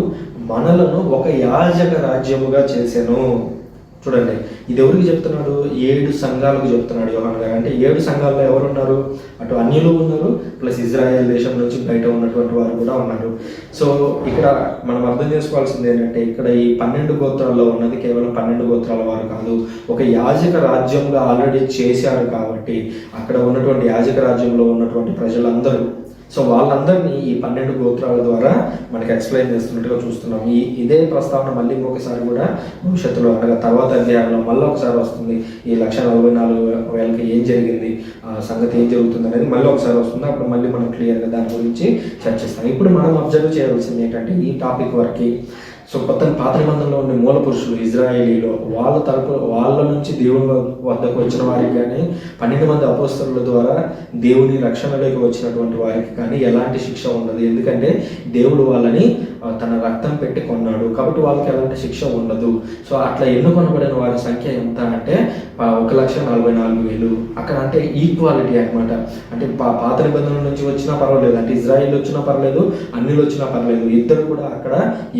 Speaker 1: మనలను ఒక యాజక రాజ్యముగా చేసెను. చూడండి, ఇది ఎవరికి చెప్తున్నాడు? 7 సంఘాలకు చెప్తున్నాడు యోహాను గారు. అంటే 7 సంఘాల్లో ఎవరు ఉన్నారు? అటు అన్యులు ఉన్నారు, ప్లస్ ఇజ్రాయెల్ దేశం నుంచి బయట ఉన్నటువంటి వారు కూడా ఉన్నారు. సో ఇక్కడ మనం అర్థం చేసుకోవాల్సింది ఏంటంటే, ఇక్కడ ఈ 12 గోత్రాల్లో ఉన్నది కేవలం 12 గోత్రాల వారు కాదు, ఒక యాజక రాజ్యంగా ఆల్రెడీ చేశారు. కాబట్టి అక్కడ ఉన్నటువంటి యాజక రాజ్యంలో ఉన్నటువంటి ప్రజలందరూ, సో వాళ్ళందరినీ ఈ 12 గోత్రాల ద్వారా మనకి ఎక్స్ప్లెయిన్ చేస్తున్నట్టుగా చూస్తున్నాం. ఇదే ప్రస్తావన మళ్ళీ ఇంకొకసారి కూడా భవిష్యత్తులో అనగా తర్వాత అధ్యాయంలో మళ్ళీ ఒకసారి వస్తుంది. ఈ 1,44,000కి ఏం జరిగింది, సంగతి ఏం జరుగుతుంది అనేది మళ్ళీ ఒకసారి వస్తుంది. అప్పుడు మళ్ళీ మనం క్లియర్గా దాని గురించి చర్చిస్తాం. ఇప్పుడు మనం అబ్జర్వ్ చేయవలసింది ఏంటంటే, ఈ టాపిక్ వరకు సో పాత నిబంధనలో ఉండే మూల పురుషులు ఇజ్రాయేలీలో వాళ్ళ నుంచి దేవుని వద్దకు వచ్చిన వారికి కానీ, 12 మంది అపోస్తలుల ద్వారా దేవుని రక్షణలోకి వచ్చినటువంటి వారికి కానీ ఎలాంటి శిక్ష ఉండదు. ఎందుకంటే దేవుడు వాళ్ళని తన రక్తం పెట్టి కొన్నాడు, కాబట్టి వాళ్ళకి ఎలాంటి శిక్ష ఉండదు. సో అట్లా ఎన్నుకొనబడిన వారి సంఖ్య ఎంత అంటే 1,44,000. అక్కడ అంటే ఈక్వాలిటీ అనమాట. అంటే పాత నిబంధనల నుంచి వచ్చినా పర్వాలేదు, అంటే ఇజ్రాయిల్ వచ్చినా పర్లేదు, అన్యులు వచ్చినా పర్లేదు, ఇద్దరు కూడా అక్కడ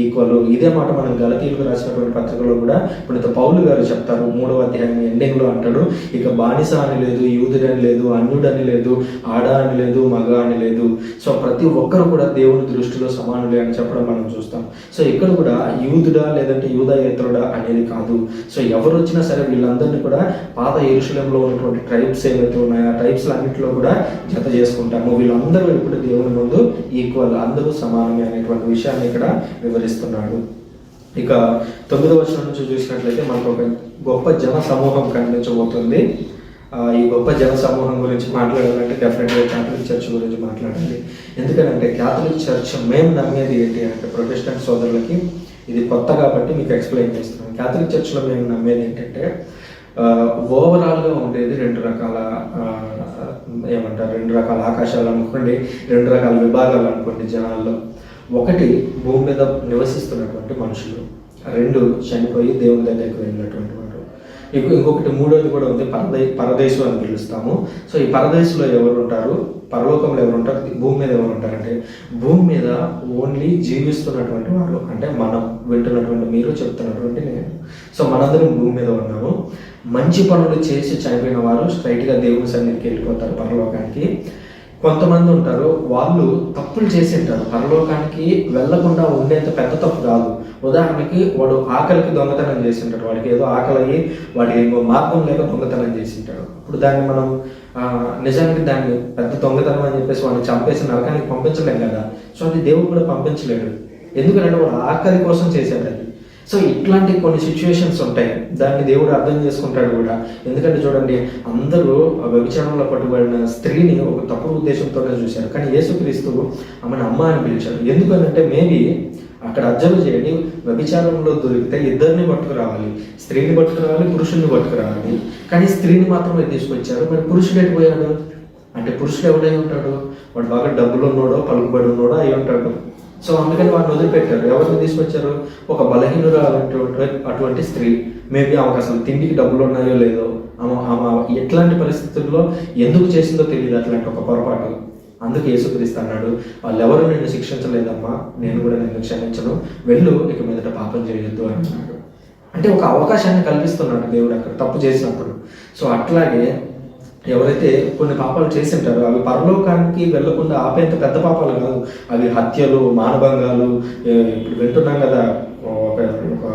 Speaker 1: ఈక్వల్. ఇదే మాట మనం గలతీయులకు రాసినటువంటి పత్రికలో కూడా పునీత పౌలు గారు చెప్తారు. 3వ అధ్యాయం ఎండింగ్లో అంటాడు, ఇక బానిస అని లేదు, యూదుడని లేదు, అన్యుడని లేదు, ఆడ అని లేదు, మగ అని లేదు, సో ప్రతి ఒక్కరు కూడా దేవుని దృష్టిలో సమానులే అని చెప్పడం మనం చూస్తాం. సో ఇక్కడ కూడా యూదుడా లేదంటే యూదాయేతరుడా అనేది కాదు. సో ఎవరు వచ్చినా సరే వీళ్ళందరినీ కూడా పాత యెరూషలేములో ఉన్నటువంటి ట్రైబ్స్ ఏవైతే ఉన్నాయో ఆ ట్రైబ్స్ అన్నింటిలో కూడా జత చేసుకుంటాము. వీళ్ళందరూ ఇప్పుడు దేవుని ముందు ఈక్వల్, అందరూ సమానమే అనేటువంటి విషయాన్ని ఇక్కడ వివరిస్తున్నాడు. ఇక 9వ వచనం నుంచి చూసినట్లయితే మనకు ఒక గొప్ప జన సమూహం కనిపించబోతుంది. ఈ గొప్ప జన సమూహం గురించి మాట్లాడాలంటే డెఫినెట్గా క్యాథలిక్ చర్చ్ గురించి మాట్లాడాలి. ఎందుకంటే క్యాథలిక్ చర్చ్ మేము నమ్మేది ఏంటి అంటే, ప్రొటెస్టెంట్ సోదరులకి ఇది కొత్త కాబట్టి మీకు ఎక్స్ప్లెయిన్ చేస్తున్నాను. క్యాథలిక్ చర్చ్లో మేము నమ్మేది ఏంటంటే, ఓవరాల్గా ఉండేది 2 రకాల రెండు రకాల ఆకాశాలు అనుకోండి, 2 రకాల విభాగాలు అనుకోండి జనాల్లో. ఒకటి భూమి మీద నివసిస్తున్నటువంటి మనుషులు, 2 చనిపోయి దేవుని దగ్గరికి వెళ్ళినటువంటి వారు, ఇంకొకటి మూడోది కూడా ఉంది, పరదేశు అని పిలుస్తాము. సో ఈ పరదేశంలో ఎవరు ఉంటారు, పరలోకంలో ఎవరు ఉంటారు, భూమి మీద ఎవరు ఉంటారంటే, భూమి మీద ఓన్లీ జీవిస్తున్నటువంటి వారు, అంటే మనం వింటున్నటువంటి మీరు, చెప్తున్నటువంటి నేను. సో మనందరం భూమి మీద ఉన్నాము. మంచి పనులు చేసి చనిపోయిన వారు స్ట్రైట్గా దేవుని సన్నిధికి వెళ్ళిపోతారు పరలోకానికి. కొంతమంది ఉంటారు, వాళ్ళు తప్పులు చేసి ఉంటారు, పరలోకానికి వెళ్లకుండా ఉండేంత పెద్ద తప్పు కాదు. ఉదాహరణకి వాడు ఆకలికి దొంగతనం చేసి ఉంటాడు, వాడికి ఏదో ఆకలి అయ్యి వాడి మార్గం లేక దొంగతనం చేసి ఉంటాడు. ఇప్పుడు దాన్ని మనం నిజానికి దాన్ని పెద్ద దొంగతనం అని చెప్పేసి వాడిని చంపేసి నరకానికి పంపించలేం కదా. సో అది దేవుడు కూడా పంపించలేడు, ఎందుకంటే వాడు ఆకలి కోసం చేశాడు అది. సో ఇట్లాంటి కొన్ని సిచ్యువేషన్స్ ఉంటాయి, దాన్ని దేవుడు అర్థం చేసుకుంటాడు కూడా. ఎందుకంటే చూడండి, అందరూ వ్యభిచారంలో పట్టుబడిన స్త్రీని ఒక తప్పుడు ఉద్దేశంతోనే చూశారు, కానీ యేసుక్రీస్తు ఆమెను అమ్మ అని పిలిచాడు. ఎందుకనంటే మేబీ అక్కడ అబ్జర్వ్ చేయండి, వ్యభిచారంలో దొరికితే ఇద్దరిని పట్టుకురావాలి, స్త్రీని పట్టుకురావాలి, పురుషుని పట్టుకురావాలి, కానీ స్త్రీని మాత్రమే తీసుకొచ్చారు. మరి పురుషుడు ఎటుపోయాడు అంటే, పురుషుడు ఎవడై ఉంటాడు, వాడు బాగా డబ్బులు ఉన్నాడో పలుకుబడి ఉన్నాడో అయి ఉంటాడు. సో అందుకని వాడిని వదిలిపెట్టారు. ఎవరిని తీసుకొచ్చారు, ఒక బలహీనురాలు అటువంటి స్త్రీ, మేబీ ఆమెకు అసలు తిండికి డబ్బులు ఉన్నాయో లేదో, ఆమె ఎట్లాంటి పరిస్థితుల్లో ఎందుకు చేసిందో తెలియదు అట్లాంటి ఒక పొరపాటు. అందుకు యేసుక్రీస్తు అన్నాడు, వాళ్ళెవరూ నిన్ను శిక్షించలేదమ్మా, నేను కూడా నిన్ను క్షమించను, వెళ్ళు, ఇక మీదట పాపం చేయొద్దు అని అన్నాడు. అంటే ఒక అవకాశాన్ని కల్పిస్తున్నాడు దేవుడు అక్కడ తప్పు చేసినప్పుడు. సో అట్లాగే ఎవరైతే కొన్ని పాపాలు చేసి ఉంటారో అవి పరలోకానికి వెళ్లకుండా ఆపేంత పెద్ద పాపాలు కాదు, అవి హత్యలు, మానభంగాలు. ఇప్పుడు వింటున్నాం కదా, ఒక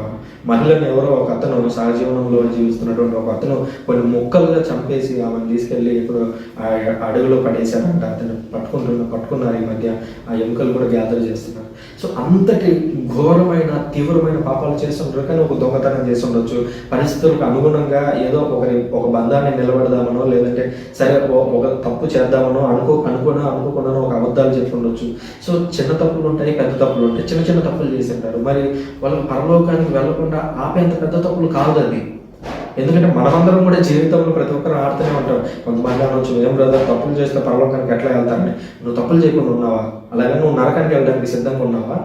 Speaker 1: మహిళను ఎవరో ఒక అతను సహజీవనంలో జీవిస్తున్నటువంటి ఒక అతను కొన్ని ముక్కలుగా చంపేసి ఆమెను తీసుకెళ్ళి ఇప్పుడు అడవిలో పడేశారంట. అతను పట్టుకున్నారు ఈ మధ్య, ఆ ఎముకలు కూడా గ్యాదర్ చేస్తున్నారు. సో అంతటి ఘోరమైన తీవ్రమైన పాపాలు చేస్తుంటారు. కానీ ఒక దొంగతనం చేసి ఉండొచ్చు, పరిస్థితులకు అనుగుణంగా ఏదో ఒక బంధాన్ని నిలబెడదామనో, లేదంటే సరే ఒక తప్పు చేద్దామనో అనుకోకుండానో ఒక అబద్ధాలు చెప్పి ఉండొచ్చు. సో చిన్న తప్పులు ఉంటాయి, పెద్ద తప్పులు ఉంటాయి. చిన్న చిన్న తప్పులు చేసి ఉంటారు. మరి వాళ్ళు పరలోకానికి వెళ్లకుండా ఆపేంత పెద్ద తప్పులు కాదు అది. ఎందుకంటే మనమందరం కూడా జీవితంలో ప్రతి ఒక్కరు ఆడుతూనే ఉంటాం. కొంతమంది అనొచ్చు, ఏం బ్రదర్ తప్పులు చేస్తే పరలోకానికి ఎట్లా వెళ్తానని. నువ్వు తప్పులు చేయకుండా ఉన్నావా? అలాగే నువ్వు నరకానికి వెళ్ళడానికి సిద్ధంగా ఉన్నావా?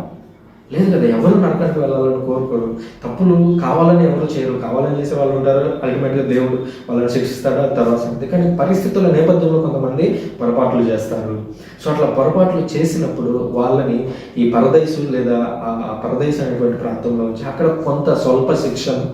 Speaker 1: లేదు కదా, ఎవరు నరకానికి వెళ్ళాలని కోరుకోరు. తప్పులు కావాలని ఎవరు చేయరు, కావాలని చేసే వాళ్ళు ఉంటారు. అల్టిమేట్గా దేవుడు వాళ్ళని శిక్షిస్తాడా తర్వాత సంగతి. కానీ పరిస్థితుల నేపథ్యంలో కొంతమంది పొరపాట్లు చేస్తారు. సో అట్లా పొరపాట్లు చేసినప్పుడు వాళ్ళని ఈ పరదైసు లేదా ఆ పరదైసు అనేటువంటి ప్రాంతంలో వచ్చి అక్కడ కొంత స్వల్ప శిక్షను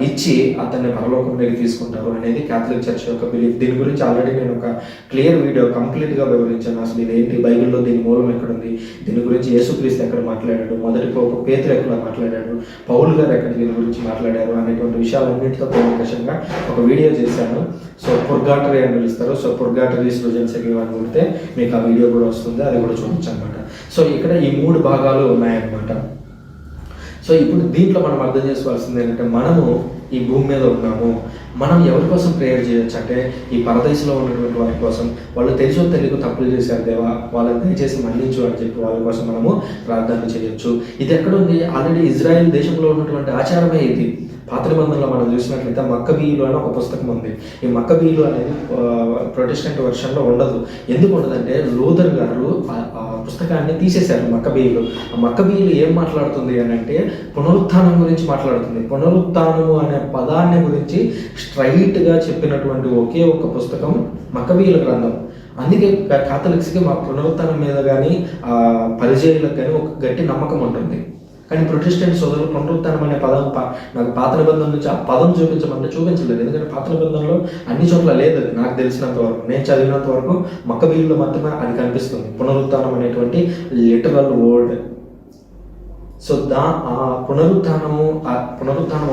Speaker 1: ఇచ్చి అతన్ని పరలోకంలోకి తీసుకుంటారు అనేది క్యాథలిక్ చర్చ్ యొక్క బిలీఫ్. దీని గురించి ఆల్రెడీ నేను ఒక క్లియర్ వీడియో కంప్లీట్గా వివరించాను. అసలు ఇదేంటి, బైబిల్లో దీని మూలం ఎక్కడుంది, దీని గురించి యేసుక్రీస్తు ఎక్కడ మాట్లాడాడు, మొదటి పేతురు ఎక్కడ మాట్లాడాడు, పౌలు గారు ఎక్కడ దీని గురించి మాట్లాడారు అనేటువంటి విషయాలన్నింటితో కూలంకషంగా ఒక వీడియో చేశాను. సో పుర్గాటరీ అని పిలుస్తారు. సో పుర్గాటరీ సృజన్ సెగివ్ అని కొడితే మీకు ఆ వీడియో కూడా వస్తుంది, అది కూడా చూడొచ్చు అనమాట. సో ఇక్కడ ఈ 3 భాగాలు ఉన్నాయన్నమాట. సో ఇప్పుడు దీంట్లో మనం అర్థం చేసుకోవాల్సింది ఏంటంటే, మనము ఈ భూమి మీద ఉన్నాము, మనం ఎవరి కోసం ప్రేయర్ చేయొచ్చు అంటే ఈ పరదేశంలో ఉన్నటువంటి వారి కోసం. వాళ్ళు తెలిసో తెలియక తప్పులు చేశారు దేవా, వాళ్ళని దయచేసి మన్నించు అని చెప్పి వాళ్ళ కోసం మనము ప్రార్థన చేయొచ్చు. ఇది ఎక్కడుంది? ఆల్రెడీ ఇజ్రాయెల్ దేశంలో ఉన్నటువంటి ఆచారమే ఇది. పాత నిబంధనలో మనం చూసినట్లయితే మక్కబీయులు అని ఒక పుస్తకం ఉంది. ఈ మక్కబీయులు అనేది ప్రొటెస్టెంట్ వర్షన్లో ఉండదు. ఎందుకు ఉండదంటే లూథర్ గారు ఆ పుస్తకాన్ని తీసేశారు. మక్కబీయులు, ఆ మక్కబీయులు ఏం మాట్లాడుతుంది అని అంటే పునరుత్థానం గురించి మాట్లాడుతుంది. పునరుత్థానము అనే పదాన్ని గురించి స్ట్రైట్గా చెప్పినటువంటి ఒకే ఒక పుస్తకం మక్కబీయుల గ్రంథం. అందుకే కాథలిక్స్కి మా పునరుత్థానం మీద కానీ పరిచయులకు కానీ ఒక గట్టి నమ్మకం ఉంటుంది. కానీ ప్రొటెస్టెంట్ సోదరులు పునరుత్థానం అనే పదం నాకు పాత నిబంధన నుంచి ఆ పదం చూపించమంటే చూపించలేదు. ఎందుకంటే పాత నిబంధనలో అన్ని చోట్ల లేదు. అది నాకు తెలిసినంత వరకు, నేను చదివినంత వరకు మక్కబీయుల్లో మాత్రమే అది కనిపిస్తుంది, పునరుత్థానం అనేటువంటి లిటరల్ వర్డ్. సో ఆ పునరుత్థానం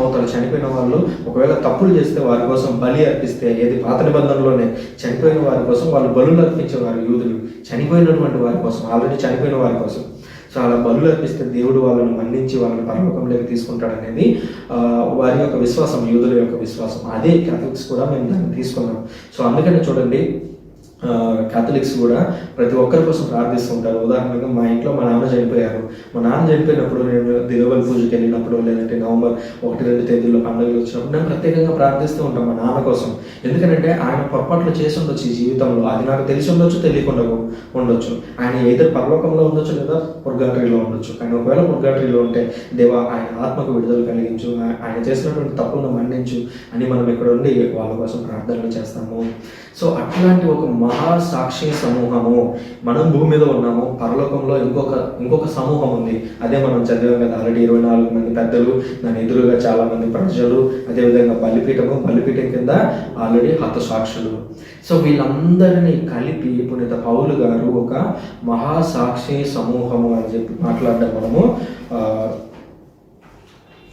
Speaker 1: అవుతారు. చనిపోయిన వాళ్ళు ఒకవేళ తప్పులు చేస్తే వారి కోసం బలి అర్పిస్తే, ఏది పాత నిబంధనలోనే చనిపోయిన వారి కోసం వాళ్ళు బలులు అర్పించేవారు యూదులు, చనిపోయినటువంటి వారి కోసం, ఆల్రెడీ చనిపోయిన వారి కోసం. సో అలా బలులు అర్పిస్తే దేవుడు వాళ్ళని మన్నించి వాళ్ళని పరలోకంలోకి తీసుకుంటాడనేది వారి యొక్క విశ్వాసం, యూదుల యొక్క విశ్వాసం. అదే క్యాథలిక్స్ కూడా మేము దాన్ని తీసుకున్నాం. సో అందుకని చూడండి, క్యాథలిక్స్ కూడా ప్రతి ఒక్కరి కోసం ప్రార్థిస్తుంటారు. ఉదాహరణగా మా ఇంట్లో మా నాన్న చనిపోయారు. మా నాన్న చనిపోయినప్పుడు నేను దిగబలి పూజకి వెళ్ళినప్పుడు, లేదంటే నవంబర్ 1-2 తేదీల్లో పండుగలు వచ్చినప్పుడు నేను ప్రత్యేకంగా ప్రార్థిస్తూ ఉంటాను మా నాన్న కోసం. ఎందుకంటే ఆయన పొరపాట్లు చేసి ఉండొచ్చు ఈ జీవితంలో, అది నాకు తెలిసి ఉండొచ్చు, తెలియకుండా ఉండొచ్చు. ఆయన ఏదో పరలోకంలో ఉండొచ్చు లేదా పుర్గాటరీలో ఉండొచ్చు. కానీ ఒకవేళ పుర్గాటరీలో ఉంటే దేవా ఆయన ఆత్మకు విడుదల కలిగించు, ఆయన చేసినటువంటి తప్పులను మన్నించు అని మనం ఇక్కడ ఉండి వాళ్ళ కోసం ప్రార్థనలు చేస్తాము. సో అట్లాంటి ఒక మహాసాక్షి సమూహము, మనం భూమి మీద ఉన్నాము, పరలోకంలో ఇంకొక సమూహం ఉంది. అదే మనం చదివాం కదా ఆల్రెడీ 24 మంది పెద్దలు, దాని ఎదురుగా చాలా మంది ప్రజలు, అదేవిధంగా బలిపీఠం కింద ఆల్రెడీ హతసాక్షులు. సో వీళ్ళందరినీ కలిపి పునీత పౌలు గారు ఒక మహాసాక్షి సమూహము అని చెప్పి మాట్లాడడం మనము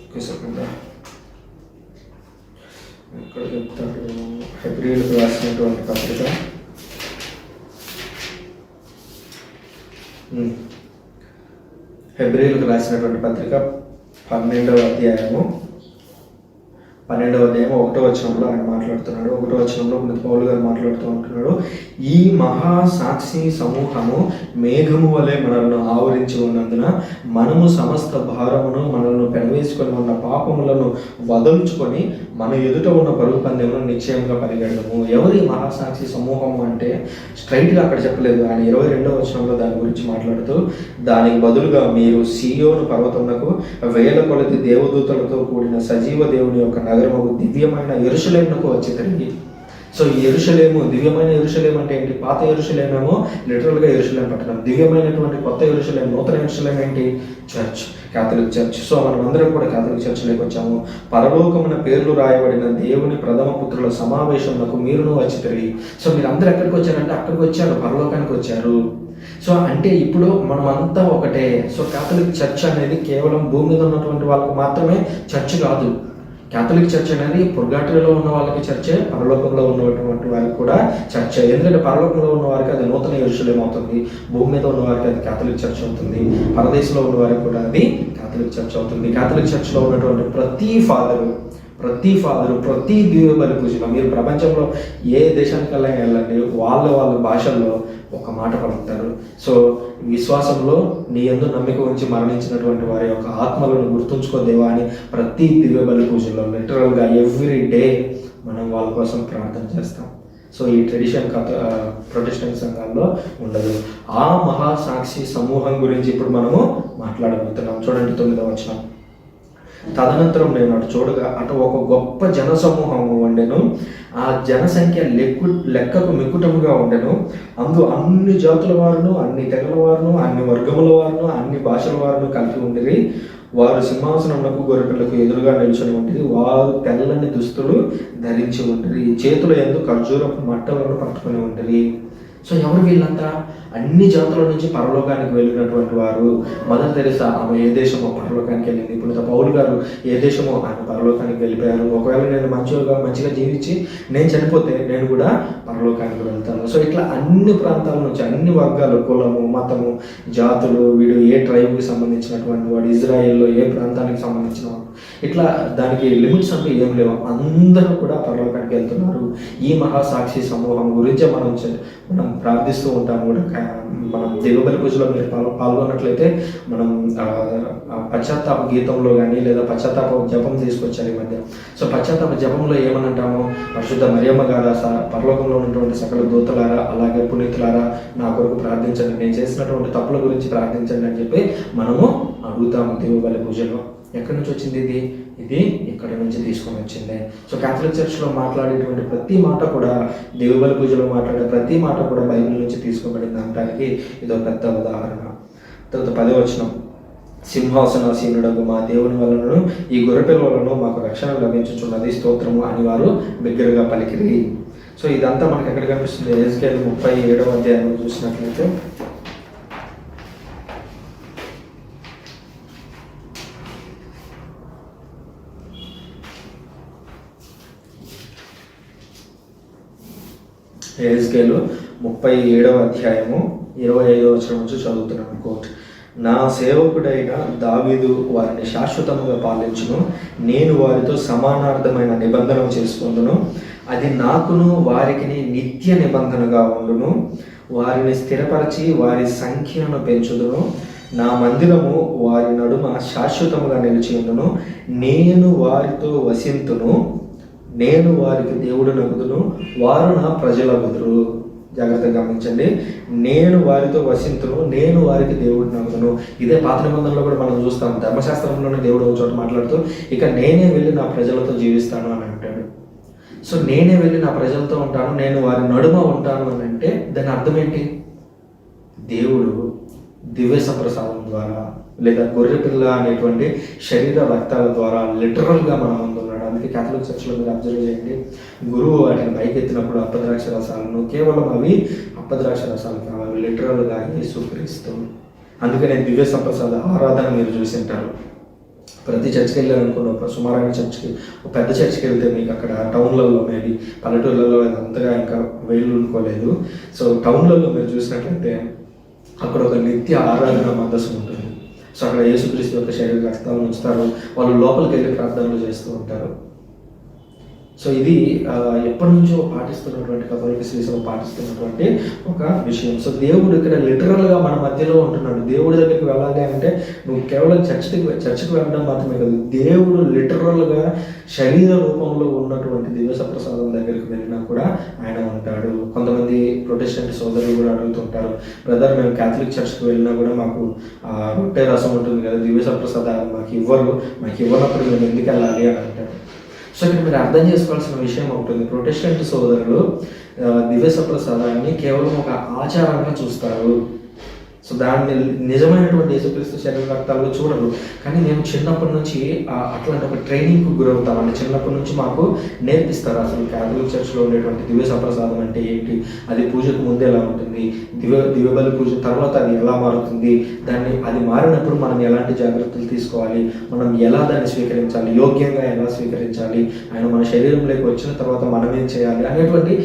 Speaker 1: ఇక్కడ చెప్తాడు. హెబ్రీయులకు రాసినటువంటి పత్రిక 12వ అధ్యాయము 12వ అధ్యాయం 1వ వచనంలో ఆయన మాట్లాడుతున్నాడు. 1వ వచనంలో పునీత పౌలు గారు మాట్లాడుతూ ఉంటున్నాడు, ఈ మహాసాక్షి సమూహము మేఘము వలె మనల్ని ఆవరించి ఉన్నందున మనము సమస్త భారమును మనల్ని పెనవేసుకొని ఉన్న పాపములను వదల్చుకొని మన ఎదుట ఉన్న పరుగు పందెమును నిశ్చయంగా పరిగెడము. ఎవరి మహాసాక్షి సమూహము అంటే స్ట్రైట్గా అక్కడ చెప్పలేదు. ఆయన 22వ వచనంలో దాని గురించి మాట్లాడుతూ, దానికి బదులుగా మీరు సీయోను పర్వతమునకు వేల కొలది దేవదూతలతో కూడిన సజీవ దేవుని యొక్క నగరము దివ్యమైన యెరూషలేమునకు వచ్చి తిరిగి. సో ఈ యెరూషలేము, దివ్యమైన యెరూషలేము అంటే ఏంటి? పాత యెరూషలేమేమో లిటరల్గా యెరూషలేము పట్టణం. దివ్యమైనటువంటి కొత్త యెరూషలేము, నూతన యెరూషలేము ఏంటి? Church, Catholic church. సో మనం అందరం కూడా క్యాథలిక్ చర్చ్లోకి వచ్చాము. పరలోకమున పేర్లు రాయబడిన దేవుని ప్రథమ పుత్రుల సమావేశంలో మీరును వచ్చి తిరిగి. సో మీరు అందరూ ఎక్కడికి వచ్చారంటే అక్కడికి వచ్చారు, పరలోకానికి వచ్చారు. సో అంటే ఇప్పుడు మనమంతా ఒకటే. సో క్యాథలిక్ చర్చ్ అనేది కేవలం భూమి మీద ఉన్నటువంటి వాళ్ళకి మాత్రమే చర్చ్ కాదు. క్యాథలిక్ చర్చ్ అనేది పుర్గాటరీలో ఉన్న వాళ్ళకి చర్చే, పరలోకంలో ఉన్నటువంటి వారికి కూడా చర్చ్. ఎందుకంటే పరలోకంలో ఉన్న వారికి అది నూతన యెరూషలేము అవుతుంది, భూమి మీద ఉన్న వారికి అది క్యాథలిక్ చర్చ్ అవుతుంది, పరదేశంలో ఉన్న వారికి కూడా అది క్యాథలిక్ చర్చ్ అవుతుంది. క్యాథలిక్ చర్చ్లో ఉన్నటువంటి ప్రతి ఫాదరు, ప్రతి దివ్య బలి పూజలో మీరు ప్రపంచంలో ఏ దేశానికల్లా వెళ్ళండి, వాళ్ళ భాషల్లో ఒక మాట పలుకుతారు. సో విశ్వాసంలో నీ యందు నమ్మిక ఉంచి మరణించినటువంటి వారి యొక్క ఆత్మలను గుర్తుంచుకో దేవా అని ప్రతి దివ్య బలి పూజలో లిటరల్గా ఎవ్రీ డే మనం వాళ్ళ కోసం ప్రార్థన చేస్తాం. సో ఈ ట్రెడిషన్ ప్రొటెస్టెంట్ సంఘాల్లో ఉండదు. ఆ మహాసాక్షి సమూహం గురించి ఇప్పుడు మనము మాట్లాడబోతున్నాం. చూడండి 9వ వచనం. తదనంతరం నేను అటు చూడగా అటు ఒక గొప్ప జన సమూహము ఉండెను. ఆ జనసంఖ్య లెక్కకు మిక్కుటముగా ఉండెను. అన్ని జాతుల వారును, అన్ని తెగల వారును, అన్ని వర్గముల వారును, అన్ని భాషల వారును కలిపి ఉండిరి. వారు సింహాసనమునకు గొర్రెపిల్లకు ఎదురుగా నిల్చొని ఉండిరి. వారు తెల్లని దుస్తులు ధరించి ఉండిరి. చేతుల యందు ఖర్జూరపు మట్టలను పట్టుకొని ఉండిరి. సో ఎవరు వీళ్ళంతా? అన్ని జాతుల నుంచి పరలోకానికి వెళ్ళినటువంటి వారు. మదర్ తెరెసా ఆమె ఏ దేశమో పరలోకానికి వెళ్ళింది. పునీత పౌలు గారు ఏ దేశమో ఆయన పరలోకానికి వెళ్ళిపోయారు. ఒకవేళ నేను మంచిగా జీవించి నేను చనిపోతే నేను కూడా పరలోకానికి వెళ్తాను. సో ఇట్లా అన్ని ప్రాంతాల నుంచి, అన్ని వర్గాలు, కులము, మతము, జాతులు, వీడు ఏ ట్రైబ్కి సంబంధించినటువంటి వాడు, ఇజ్రాయెల్లో ఏ ప్రాంతానికి సంబంధించిన వాడు, ఇట్లా దానికి లిమిట్స్ అంటూ ఏం లేవు. అందరూ కూడా పరలోకానికి వెళ్తున్నారు. ఈ మహాసాక్షి సమూహం గురించి మనం ప్రార్థిస్తూ ఉంటాము కూడా. మనం దివ్యబలి పూజలో మీరు పాల్గొన్నట్లయితే మనం పశ్చాత్తాప గీతంలో కానీ లేదా పశ్చాత్తాప జపం తీసుకొచ్చారు ఈ మధ్య. సో పశ్చాత్తాప జపంలో ఏమని అంటాము? పరిశుద్ధ మరియమ్మ గారా, పరలోకంలో ఉన్నటువంటి సకల దూతలారా, అలాగే పునీతులారా నా కొరకు ప్రార్థించండి, నేను చేసినటువంటి తప్పుల గురించి ప్రార్థించండి అని చెప్పి మనము అడుగుతాము దివ్యబలి పూజలో. ఎక్కడి నుంచి వచ్చింది ఇది ఇక్కడ నుంచి తీసుకొని వచ్చింది. సో క్యాథలిక్ చర్చ్లో మాట్లాడేటువంటి ప్రతి మాట కూడా, దివ్యబలి పూజలో మాట్లాడే ప్రతి మాట కూడా బైబిల్ నుంచి తీసుకోబడింది అనడానికి ఇదో పెద్ద ఉదాహరణ. తర్వాత 10వ వచనం. సింహాసనాసీనుడగు మా దేవుని వలనను ఈ గొర్రెపిల్ల వలన మాకు రక్షణ లభించుచున్నది, స్తోత్రము అని వారు బిగ్గరగా పలికిరి. సో ఇదంతా మనకి ఎక్కడ కనిపిస్తుంది? ఎహెజ్కేలు 37వ అధ్యాయంలో చూసినట్లయితే ఎహెజ్కేలు 37వ అధ్యాయము 25వ వచనం నుంచి చదువుతున్నాను. కోట్. నా సేవకుడైన దావీదు వారిని శాశ్వతంగా పాలించును, నేను వారితో సమానార్థమైన నిబంధన చేసుకుందును, అది నాకును వారికి నిత్య నిబంధనగా ఉండును. వారిని స్థిరపరిచి వారి సంఖ్యను పెంచుదును. నా మందిరము వారి నడుమ శాశ్వతముగా నిలిచి ఉండును. నేను వారితో వసింతును, నేను వారికి దేవుడు నగుదును, వారు నా ప్రజలగుదురు. జాగ్రత్తగా గమనించండి. నేను వారితో వసింతును, నేను వారికి దేవుడు నగుదును. ఇదే పాత నిబంధనలో కూడా మనం చూస్తాం. ధర్మశాస్త్రంలోనే దేవుడు ఒక చోట మాట్లాడుతూ ఇక నేనే వెళ్ళి నా ప్రజలతో జీవిస్తాను అని అంటాడు. సో నేనే వెళ్ళి నా ప్రజలతో ఉంటాను, నేను వారి నడుమ ఉంటాను అని అంటే దాని అర్థం ఏంటి? దేవుడు దివ్య సంప్రసాదం ద్వారా లేదా గొర్రెపిల్ల అనేటువంటి శరీర రక్తాల ద్వారా లిటరల్గా మన ముందు ఉన్నాడు. అందుకే క్యాథలిక్ చర్చ్లో మీరు అబ్జర్వ్ చేయండి, గురువు వాటిని పైకెత్తినప్పుడు అప్పద్రాక్ష రసాలను, కేవలం అవి అప్పద్రాక్ష రసాలు కావాలి, లిటరల్గా యేసుక్రీస్తు. అందుకనే దివ్య సంప్రసాద ఆరాధన మీరు చూసి ఉంటారు. ప్రతి చర్చ్కి వెళ్ళాలనుకున్న సుమారైన చర్చ్కి, పెద్ద చర్చ్కి వెళ్తే మీకు అక్కడ టౌన్లలో, మేబీ పల్లెటూళ్ళలో అంతగా ఇంకా వేళ్ళు అనుకోలేదు. సో టౌన్లలో మీరు చూసినట్లయితే అక్కడ ఒక నిత్య ఆరాధన మందసం ఉంటుంది. సో అక్కడ యేసుక్రీస్తు యొక్క శరీర రక్తాలను ఉంచుతారు. వాళ్ళు లోపలికి వెళ్ళి ప్రార్థనలు చేస్తూ ఉంటారు. సో ఇది ఎప్పటి నుంచో పాటిస్తున్నటువంటి కథోలిక శ్రీసభ పాటిస్తున్నటువంటి ఒక విషయం. సో దేవుడు ఇక్కడ లిటరల్గా మన మధ్యలో ఉంటున్నాడు. దేవుడి దగ్గరికి వెళ్ళాలి అంటే నువ్వు కేవలం చర్చికి వెళ్ళడం మాత్రమే కాదు, దేవుడు లిటరల్గా శరీర రూపంలో ఉన్నటువంటి దివ్య సప్రసాదం దగ్గరికి వెళ్ళినా కూడా ఆయన ఉంటాడు. కొంతమంది ప్రొటెస్టెంట్ సోదరులు కూడా అడుగుతుంటారు, బ్రదర్ మేము క్యాథలిక్ చర్చ్కి వెళ్ళినా కూడా మాకు రొట్టె రసం ఉంటుంది కదా, దివ్య సప్రసాదాలు మాకు ఇవ్వనప్పుడు మేము ఎందుకు వెళ్ళాలి అని అంటారు. సో ఇక్కడ మీరు అర్థం చేసుకోవాల్సిన విషయం ఉంటుంది, ప్రొటెస్టెంట్ సోదరులు దివ్య సప్రసాదాన్ని కేవలం ఒక ఆచారంగా చూస్తారు. సో దాన్ని నిజమైనటువంటి యేసుక్రీస్తు శరీర రక్తాలుగా చూడరు. కానీ నేను చిన్నప్పటి నుంచి అట్లాంటి ఒక ట్రైనింగ్కు గురవుతాను. అంటే చిన్నప్పటి నుంచి మాకు నేర్పిస్తారు అసలు క్యాథలిక్ చర్చ్లో ఉండేటువంటి దివ్య సప్రసాదం అంటే ఏంటి, అది పూజకు ముందు ఎలా ఉంటుంది, దివ్యబలి పూజ తర్వాత అది ఎలా మారుతుంది, అది మారినప్పుడు మనం ఎలాంటి జాగ్రత్తలు తీసుకోవాలి, మనం ఎలా దాన్ని స్వీకరించాలి, యోగ్యంగా ఎలా స్వీకరించాలి, ఆయన మన శరీరంలోకి వచ్చిన తర్వాత మనం ఏం చేయాలి అనేటువంటి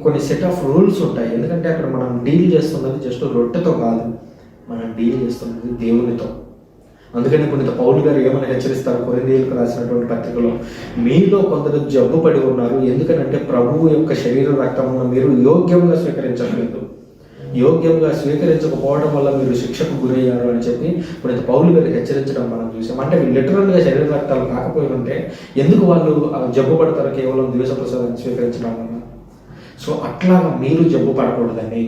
Speaker 1: కొన్ని సెట్ ఆఫ్ రూల్స్ ఉంటాయి. ఎందుకంటే అక్కడ మనం డీల్ చేస్తున్నది జస్ట్ రొట్టెతో కాదు, మనం డీల్ చేస్తున్నది దేవునితో. అందుకని పునీత పౌలు గారు ఏమైనా హెచ్చరిస్తారు కొరింథీయులకు రాసినటువంటి పత్రికలో, మీలో కొందరు జబ్బు పడి ఉన్నారు, ఎందుకనంటే ప్రభువు యొక్క శరీర రక్తమును మీరు యోగ్యంగా స్వీకరించలేదు, యోగ్యంగా స్వీకరించకపోవడం వల్ల మీరు శిక్షకు గురయ్యారు అని చెప్పి పునీత పౌలు గారు హెచ్చరించడం మనం చూసాం. అంటే లిటరల్గా శరీర రక్తాలు కాకపోయి ఉంటే ఎందుకు వాళ్ళు జబ్బు పడతారు కేవలం దివ్య సప్రసాదాన్ని స్వీకరించడం వల్ల. సో అట్లాగా మీరు జబ్బు పడకూడదని,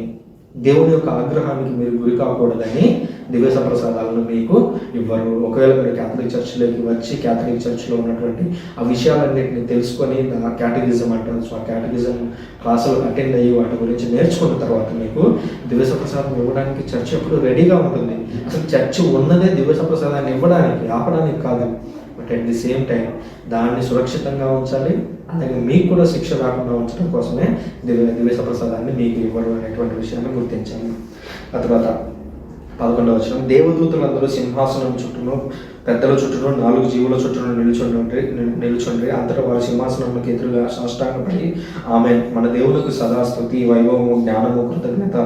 Speaker 1: దేవుని యొక్క ఆగ్రహానికి మీరు గురి కాకూడదని దివ్య సప్రసాదాలను మీకు ఇవ్వరు. ఒకవేళ మీరు క్యాథలిక్ చర్చ్లోకి వచ్చి క్యాథలిక్ చర్చ్లో ఉన్నటువంటి ఆ విషయాలన్నింటినీ తెలుసుకొని క్యాటగిజం అంటారు, సో ఆ క్యాటగిజం క్లాసులు అటెండ్ అయ్యి వాటి గురించి నేర్చుకున్న తర్వాత మీకు దివ్య సప్రసాదం ఇవ్వడానికి చర్చ్ ఎప్పుడు రెడీగా ఉంటుంది. అసలు చర్చ్ ఉన్నదే దివ్య సప్రసాదాన్ని ఇవ్వడానికి, ఆపడానికి కాదు. But at the same time దాన్ని సురక్షితంగా ఉంచాలి, అలాగే మీకు కూడా శిక్ష రాకుండా ఉంచడం కోసమే దివ్య సప్రసాదాన్ని మీకు ఇవ్వరు అనేటువంటి విషయాన్ని గుర్తించాలి. ఆ తర్వాత 11వ వచనం, దేవదూతలందరూ సింహాసనం చుట్టూను పెద్దల చుట్టూను 4 జీవుల చుట్టూను నిలుచుండ్రి. అంతటా వారి సింహాసనంకి ఎదురుగా సాష్టాంగపడి ఆమెన్, మన దేవునికి సదా స్తుతి, వైభవము, జ్ఞానము, కృతజ్ఞత,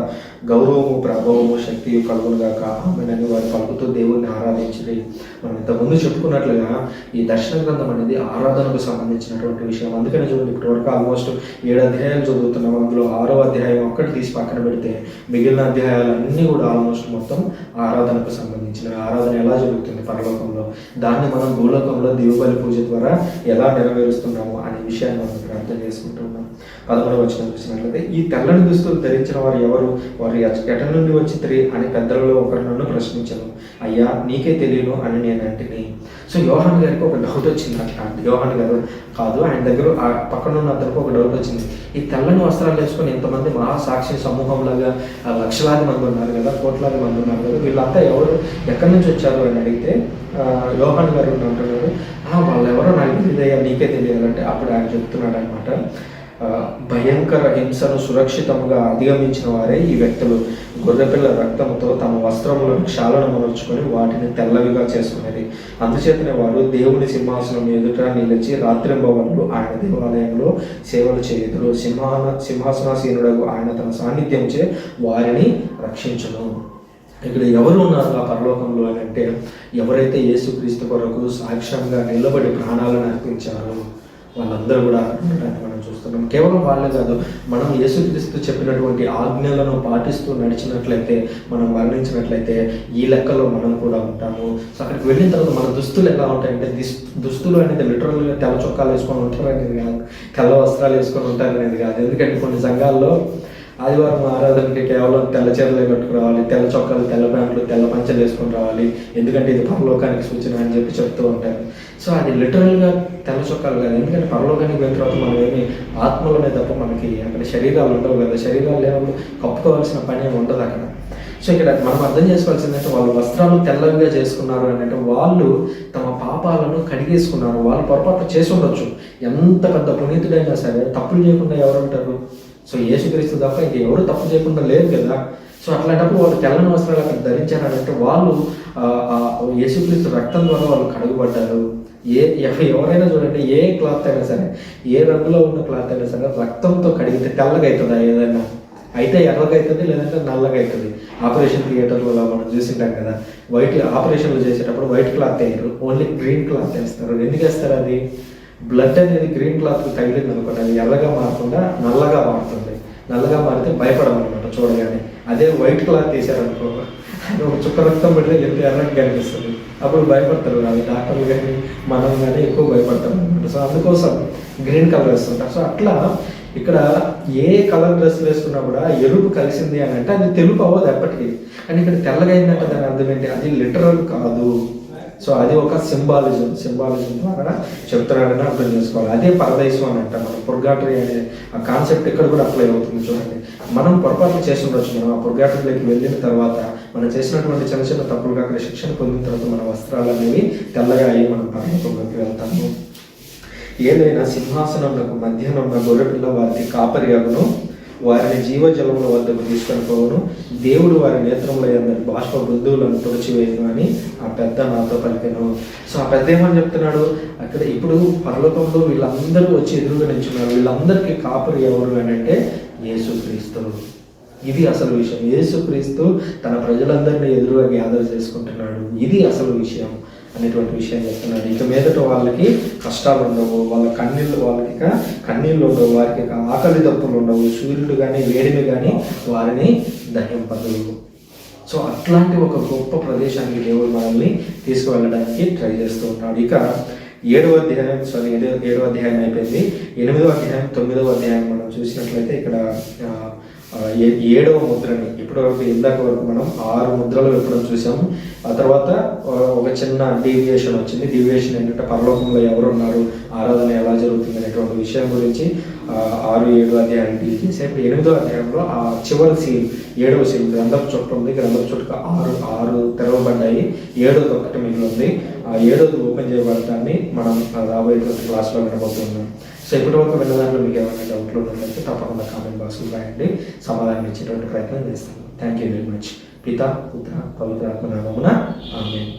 Speaker 1: గౌరవము, ప్రభావము, శక్తి కలుగునుగాక ఆమెన్ అని వారు పలుకుతూ దేవుణ్ణి ఆరాధించింది. మనం ఇంతకుముందు చెప్పుకున్నట్లుగా ఈ దర్శన గ్రంథం అనేది ఆరాధనకు సంబంధించినటువంటి విషయం. అందుకని చూడండి, ఇప్పటి వరకు ఆల్మోస్ట్ 7 అధ్యాయాలు చదువుతున్నాం. అందులో 6వ అధ్యాయం ఒక్కటి తీసి పక్కన పెడితే మిగిలిన అధ్యాయాలన్నీ కూడా ఆల్మోస్ట్ మొత్తం ఆరాధనకు సంబంధించిన. ఆరాధన ఎలా జరుగుతుంది పరలోకంలో, దాన్ని మనం భూలోకంలో దివ్యబలి పూజ ద్వారా ఎలా నెరవేరుస్తున్నాము అనే విషయాన్ని మనం ఇక్కడ అర్థం చేసుకుంటున్నాం. 11వ వచనం చూసినట్లయితే, ఈ తెల్లని దుస్తులు ధరించిన వారు ఎవరు, వారు ఎట నుండి వచ్చింది అని పెద్దలలో ఒకరు నన్ను ప్రశ్నించాను. అయ్యా నీకే తెలియను అని నేను అంటిని. సో యోహాన్ గారికి ఒక డౌట్ వచ్చింది. యోహాన్ గారు కాదు, ఆయన దగ్గర పక్కన ఉన్న అతనికి ఒక డౌట్ వచ్చింది. ఈ తెల్లని వస్త్రాలు వేసుకొని ఎంతమంది మహాసాక్షి సమూహంలాగా లక్షలాది మంది ఉన్నారు కదా, కోట్లాది మంది ఉన్నారు కదా, వీళ్ళంతా ఎవరు, ఎక్కడి నుంచి వచ్చారు అని అడిగితే యోహాన్ గారు అంటున్నారు, వాళ్ళు ఎవరో నాకు తెలియదయ్యా, నీకే తెలియాలంటే అప్పుడు ఆయన చెప్తున్నాడు అనమాట, భయంకర హింసను సురక్షితంగా అధిగమించిన వారే ఈ వ్యక్తులు. గొర్రెపిల్ల రక్తంతో తమ వస్త్రములను క్షాళన మనుచుకొని వాటిని తెల్లవిగా చేసుకునేది. అందుచేతనే వారు దేవుని సింహాసనం ఎదుట నిలిచి రాత్రింబవళ్ళు ఆయన దేవాలయంలో సేవలు చేయుదురు. సింహాసనాసీనుడకు ఆయన తన సాన్నిధ్యంచే వారిని రక్షించును. ఇక్కడ ఎవరు ఉన్నారు ఆ పరలోకంలో అని అంటే, ఎవరైతే యేసుక్రీస్తు కొరకు సాక్ష్యంగా నిలబడి ప్రాణాలను అర్పించారో వాళ్ళందరూ కూడా ఉండడానికి మనం చూస్తున్నాం. కేవలం వాళ్ళే కాదు, మనం యేసుక్రీస్తు చెప్పినటువంటి ఆజ్ఞలను పాటిస్తూ నడిచినట్లయితే, మనం వర్ణించినట్లయితే ఈ లెక్కలో మనం కూడా ఉంటాము. సో అక్కడికి వెళ్ళిన తర్వాత మన దుస్తులు ఎలా ఉంటాయంటే, దుస్తులు అనేది లిటరల్గా తెల్ల చొక్కాలు వేసుకొని ఉంటారు అనేది కాదు, తెల్ల వస్త్రాలు వేసుకొని ఉంటారు అనేది కాదు. ఎందుకంటే కొన్ని సంఘాల్లో ఆదివారం ఆరాధనకి కేవలం తెల్ల చీరలే కట్టుకు రావాలి, తెల్ల చొక్కాలు, తెల్ల ప్యాంట్లు, తెల్ల పంచలు వేసుకొని రావాలి, ఎందుకంటే ఇది పరలోకానికి సూచన అని చెప్పి చెప్తూ ఉంటారు. సో అది లిటరల్గా తెల్ల చొక్కాలు కాదు, ఎందుకంటే పరలోకానికి వెళ్ళిన తర్వాత మనం ఏమి ఆత్మలోనే తప్ప మనకి అక్కడ శరీరాలు ఉండవు కదా, శరీరాలు లేనప్పుడు కప్పుకోవాల్సిన పని ఏమి ఉండదు అక్కడ. సో ఇక్కడ మనం అర్థం చేసుకోవాల్సిందంటే, వాళ్ళు వస్త్రాలు తెల్లవిగా చేసుకున్నారు అని అంటే వాళ్ళు తమ పాపాలను కడిగేసుకున్నారు. వాళ్ళు పొరపాటు చేసి ఉండొచ్చు, ఎంత పెద్ద పునీతుడైనా సరే తప్పులు చేయకుండా ఎవరు ఉంటారు? సో యేసుక్రీస్తు తప్ప ఇంక ఎవరు తప్పు చేయకుండా లేరు కదా. సో అట్లాంటప్పుడు వాళ్ళు తెల్లని వస్త్రాలు అక్కడ ధరించారంటే వాళ్ళు యేసుక్రీస్తు రక్తం ద్వారా వాళ్ళు కడుగుపడ్డారు. ఎవరైనా చూడండి, ఏ క్లాత్ అయినా సరే, ఏ రంగులో ఉన్న క్లాత్ అయినా సరే రక్తంతో కడిగితే తెల్లగా అవుతుందా? ఏదైనా అయితే ఎర్రగా అవుతుంది, లేదంటే నల్లగా అవుతుంది. ఆపరేషన్ థియేటర్లో మనం చూసింటాం కదా, ఆపరేషన్లు చేసేటప్పుడు వైట్ క్లాత్ వేయరు, ఓన్లీ గ్రీన్ క్లాత్ వేస్తారు. ఎందుకు వేస్తారు? అది బ్లడ్ అనేది గ్రీన్ క్లాత్ తగిలింది అనుకోండి, అది ఎర్రగా మారకుండా నల్లగా మారుతుంది. నల్లగా మారితే భయపడమన్నమాట చూడగానే. అదే వైట్ క్లాత్ తీసారనుకో, ఒక చుక్క రక్తం పెడితే ఎంత ఎర్రగా కనిపిస్తుంది, అప్పుడు భయపడతారు. అది డాక్టర్లు కానీ మనం కానీ ఎక్కువ భయపడతారు అనమాట. సో అందుకోసం గ్రీన్ కలర్ వేస్తుంటారు. సో అట్లా ఇక్కడ ఏ కలర్ డ్రెస్ వేసుకున్నా కూడా ఎరుపు కలిసింది అని అంటే అది తెలుపు అవ్వదు ఎప్పటికీ. కానీ ఇక్కడ తెల్లగా అయిందంటే దాని అర్థం ఏంటి? అది లిటరల్ కాదు. సో అది ఒక సింబాలిజం ద్వారా చెప్తున్నాడని అర్థం చేసుకోవాలి. అదే పరదైసం అని అంటాం మనం. పుర్గాటరీ అనే ఆ కాన్సెప్ట్ ఇక్కడ కూడా అప్లై అవుతుంది. చూడండి, మనం పొరపాట్లు చేసి ఉండొచ్చు. మనం ఆ పుర్గాటరీలోకి వెళ్ళిన తర్వాత మనం చేసినటువంటి చిన్న చిన్న తప్పులుగా అక్కడ శిక్షణ పొందిన తర్వాత మన వస్త్రాలు అనేవి తెల్లగా అయ్యి మనం పరలోకంలోకి వెళ్తాము. ఏదైనా సింహాసనములకు మధ్యన ఉన్న గొర్రెపిల్ల వారికి కాపరి అగును, వారిని జీవజలముల వద్దకు తీసుకొని పోవును, దేవుడు వారి నేత్రంలో అందరి బాష్ప బృందువులను తుడిచివేయను అని ఆ పెద్ద నాతో పలికెను. సో ఆ పెద్ద ఏమని చెప్తున్నాడు అక్కడ? ఇప్పుడు పరలోకంలో వీళ్ళందరూ వచ్చి ఎదురుగా నిల్చున్నారు. వీళ్ళందరికీ కాపరి ఎవరు అని అంటే యేసుక్రీస్తు. ఇది అసలు విషయం. యేసుక్రీస్తు తన ప్రజలందరినీ ఎదురుగా గ్యాదర్ చేసుకుంటున్నాడు. ఇది అసలు విషయం అనేటువంటి విషయం చెప్తున్నాడు. ఇక మీదట వాళ్ళకి కష్టాలు ఉండవు, వాళ్ళకి కన్నీళ్ళు ఉండవు, వారికి ఆకలి దప్పులు ఉండవు, సూర్యుడు కానీ వేడిని కానీ వారిని దహింపదు. సో అట్లాంటి ఒక గొప్ప ప్రదేశానికి దేవుడు మనల్ని తీసుకువెళ్ళడానికి ట్రై చేస్తూ ఉన్నాడు. ఇక 7వ అధ్యాయం అయిపోయింది. 8వ అధ్యాయం 9వ అధ్యాయం మనం చూసినట్లయితే ఇక్కడ 7వ ముద్రని ఇప్పటివరకు ఇందాక వరకు మనం 6 ముద్రలు ఎప్పుడో చూసాము. ఆ తర్వాత ఒక చిన్న డీవియేషన్ వచ్చింది. డీవియేషన్ ఏంటంటే పరలోకంలో ఎవరున్నారు, ఆరాధన ఎలా జరుగుతుంది అనేటువంటి విషయం గురించి 6, 7 అధ్యాయాలు డీల్ చేసి ఇప్పుడు 8వ అధ్యాయంలో ఆ చివరి సీల్ 7వ సీల్ గ్రంథపు చుట్ట ఉంది. గ్రంథపు చుట్టకు 6 తెరవబడ్డాయి, 7వది ఒక్కటి మిగిలి ఉంది. ఆ 7వది ఓపెన్ చేయబడటాన్ని మనం రాబోయేటువంటి క్లాస్లో వినబోతున్నాం. సో ఇప్పటివరకు విన్న దాంట్లో మీకు ఏమైనా డౌట్లు ఉన్నట్లయితే తప్పకుండా కామెంట్ బాక్స్లో రాయండి, సమాధానం ఇచ్చేటువంటి ప్రయత్నం చేస్తాను. Thank you very much. పితా, పుత్ర, పవిత్ర ఆత్మ నామమున ఆమేన్.